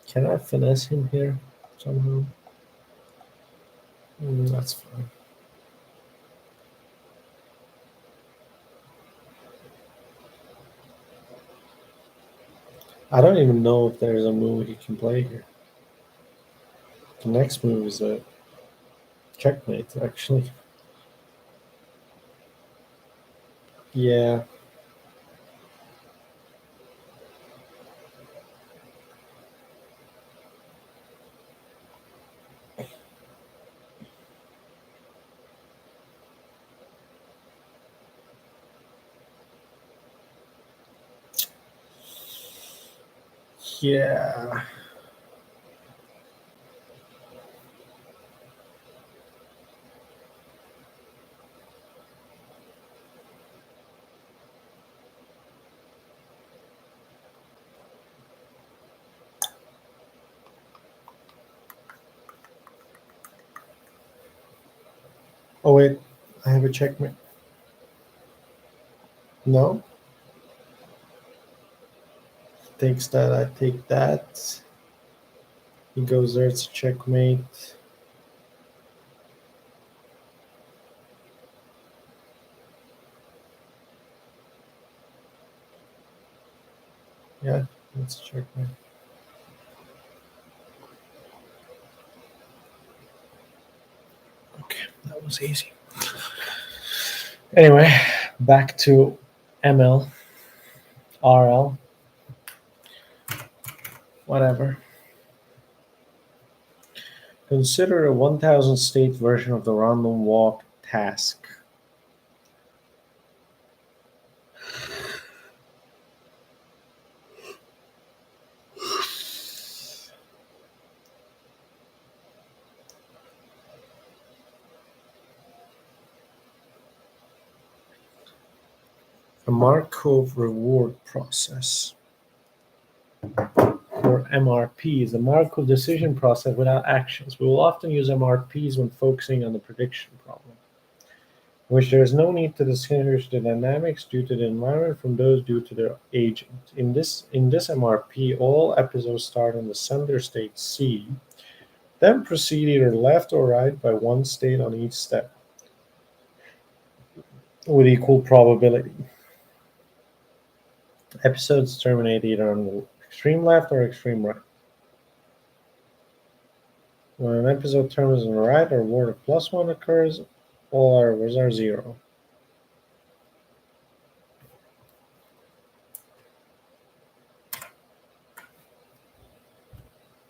Speaker 1: can I finesse him here somehow? That's fine. I don't even know if there's a move he can play here. The next move is a checkmate, actually. Yeah, yeah. Oh wait, I have a checkmate. No, takes that. I take that. He goes there. It's a checkmate. Yeah, it's a checkmate. Okay, that was easy. Anyway, back to ML, RL, whatever. Consider a 1000 state version of the random walk task. A Markov reward process, or MRP, is a Markov decision process without actions. We will often use MRPs when focusing on the prediction problem, in which there is no need to distinguish the dynamics due to the environment from those due to their agent. In this MRP, all episodes start in the sender state C, then proceed either left or right by one state on each step with equal probability. Episodes terminate either on the extreme left or extreme right. When an episode terminates on the right, a reward of +1 occurs, all our rewards are 0.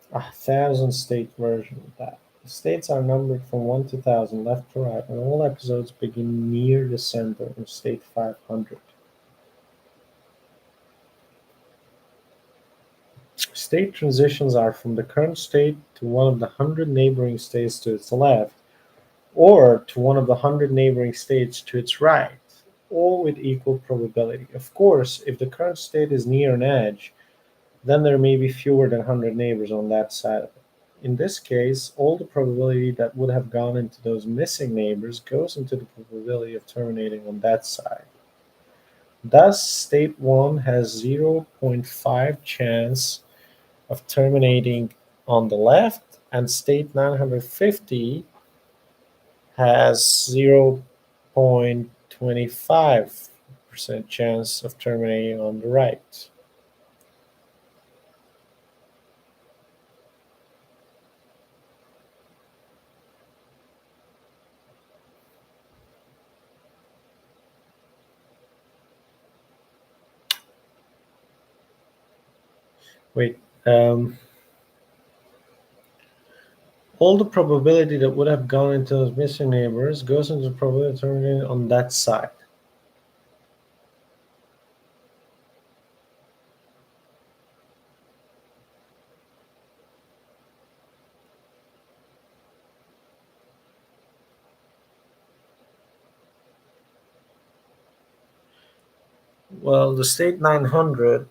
Speaker 1: 1,000 state version of that. The states are numbered from 1 to 1,000, left to right, and all episodes begin near the center in state 500. State transitions are from the current state to one of the 100 neighboring states to its left, or to one of the 100 neighboring states to its right, all with equal probability. Of course, if the current state is near an edge, then there may be fewer than 100 neighbors on that side of it. In this case, all the probability that would have gone into those missing neighbors goes into the probability of terminating on that side. Thus, state 1 has 0.5 chance of terminating on the left, and state 950 has 0.25% chance of terminating on the right. Wait. All the probability that would have gone into those missing neighbors goes into the probability terminating on that side. Well, the state 900.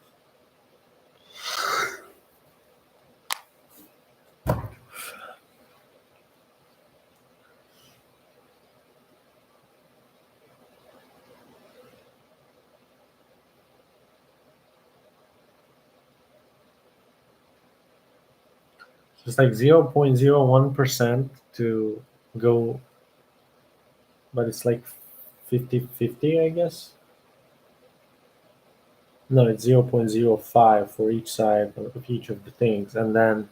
Speaker 1: It's like 0.01% to go, but it's like 50-50, I guess. No, it's 0.05 for each side of each of the things. And then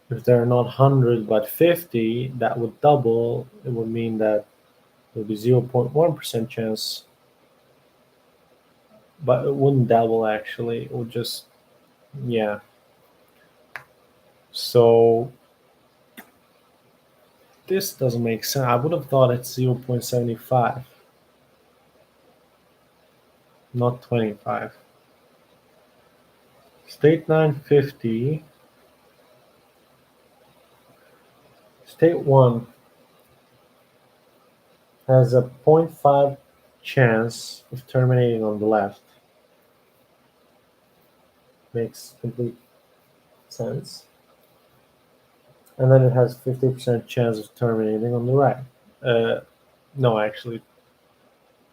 Speaker 1: if they're not 100 but 50, that would double. It would mean that there would be 0.1% chance, but it wouldn't double actually. It would just, yeah. So this doesn't make sense. I would have thought it's 0.75, not 25. State 950, state 1 has a 0.5 chance of terminating on the left. Makes complete sense. And then it has 50% chance of terminating on the right. No, actually,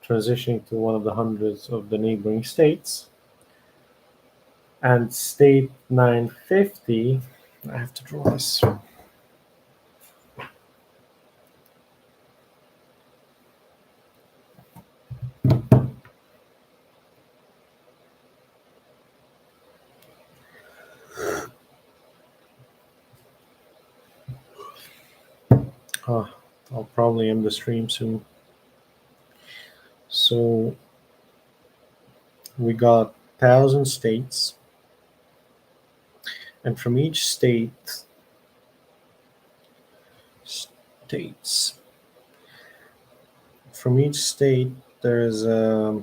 Speaker 1: transitioning to one of the hundreds of the neighboring states. And state 950, I have to draw this. I'll probably end the stream soon. So we got 1,000 states, and from each states, from each state, there's a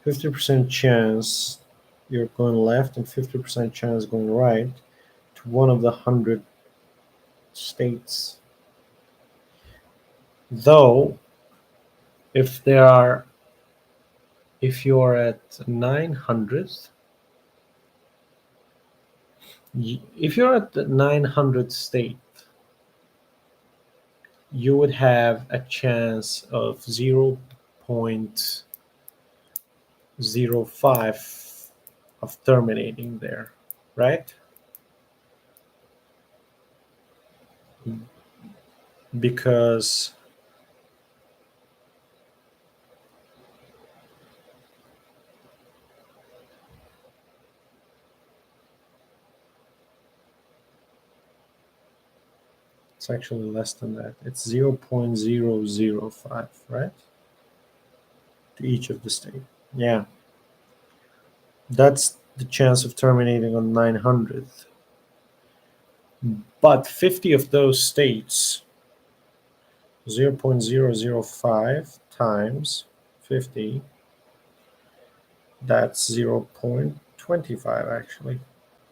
Speaker 1: 50% chance you're going left and 50% chance going right to one of the 100 states. Though, if there are, if you're at 900th, if you're at the 900th state, you would have a chance of 0.05 of terminating there, right? Because it's actually less than that. It's 0.005, right? To each of the state. Yeah. That's the chance of terminating on 900th. But 50 of those states, 0.005 times 50, that's 0.25 actually,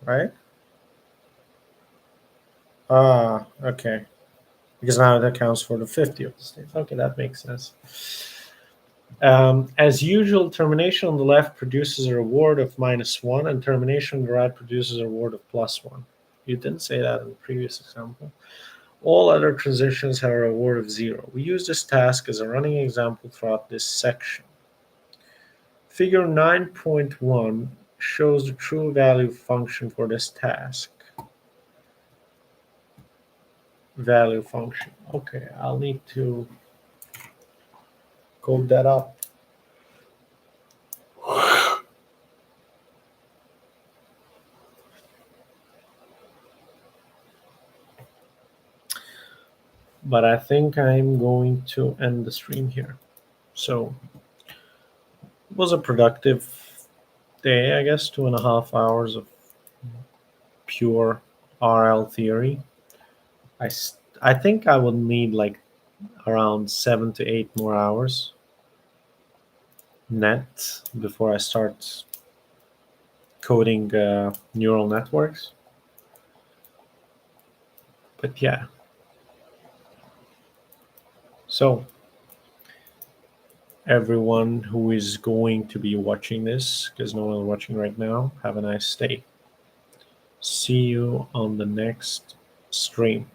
Speaker 1: right? Okay. Because now it accounts for the 50 of the states. Okay, that makes sense. As usual, termination on the left produces a reward of -1, and termination on the right produces a reward of +1. You didn't say that in the previous example. All other transitions have a reward of 0. We use this task as a running example throughout this section. Figure 9.1 shows the true value function for this task. Value function. Okay, I'll need to code that up. But I think I'm going to end the stream here. So it was a productive day, I guess, 2.5 hours of pure RL theory. I think I would need like around 7 to 8 more hours net before I start coding neural networks. But yeah, so everyone who is going to be watching this, because no one is watching right now, have a nice day. See you on the next stream.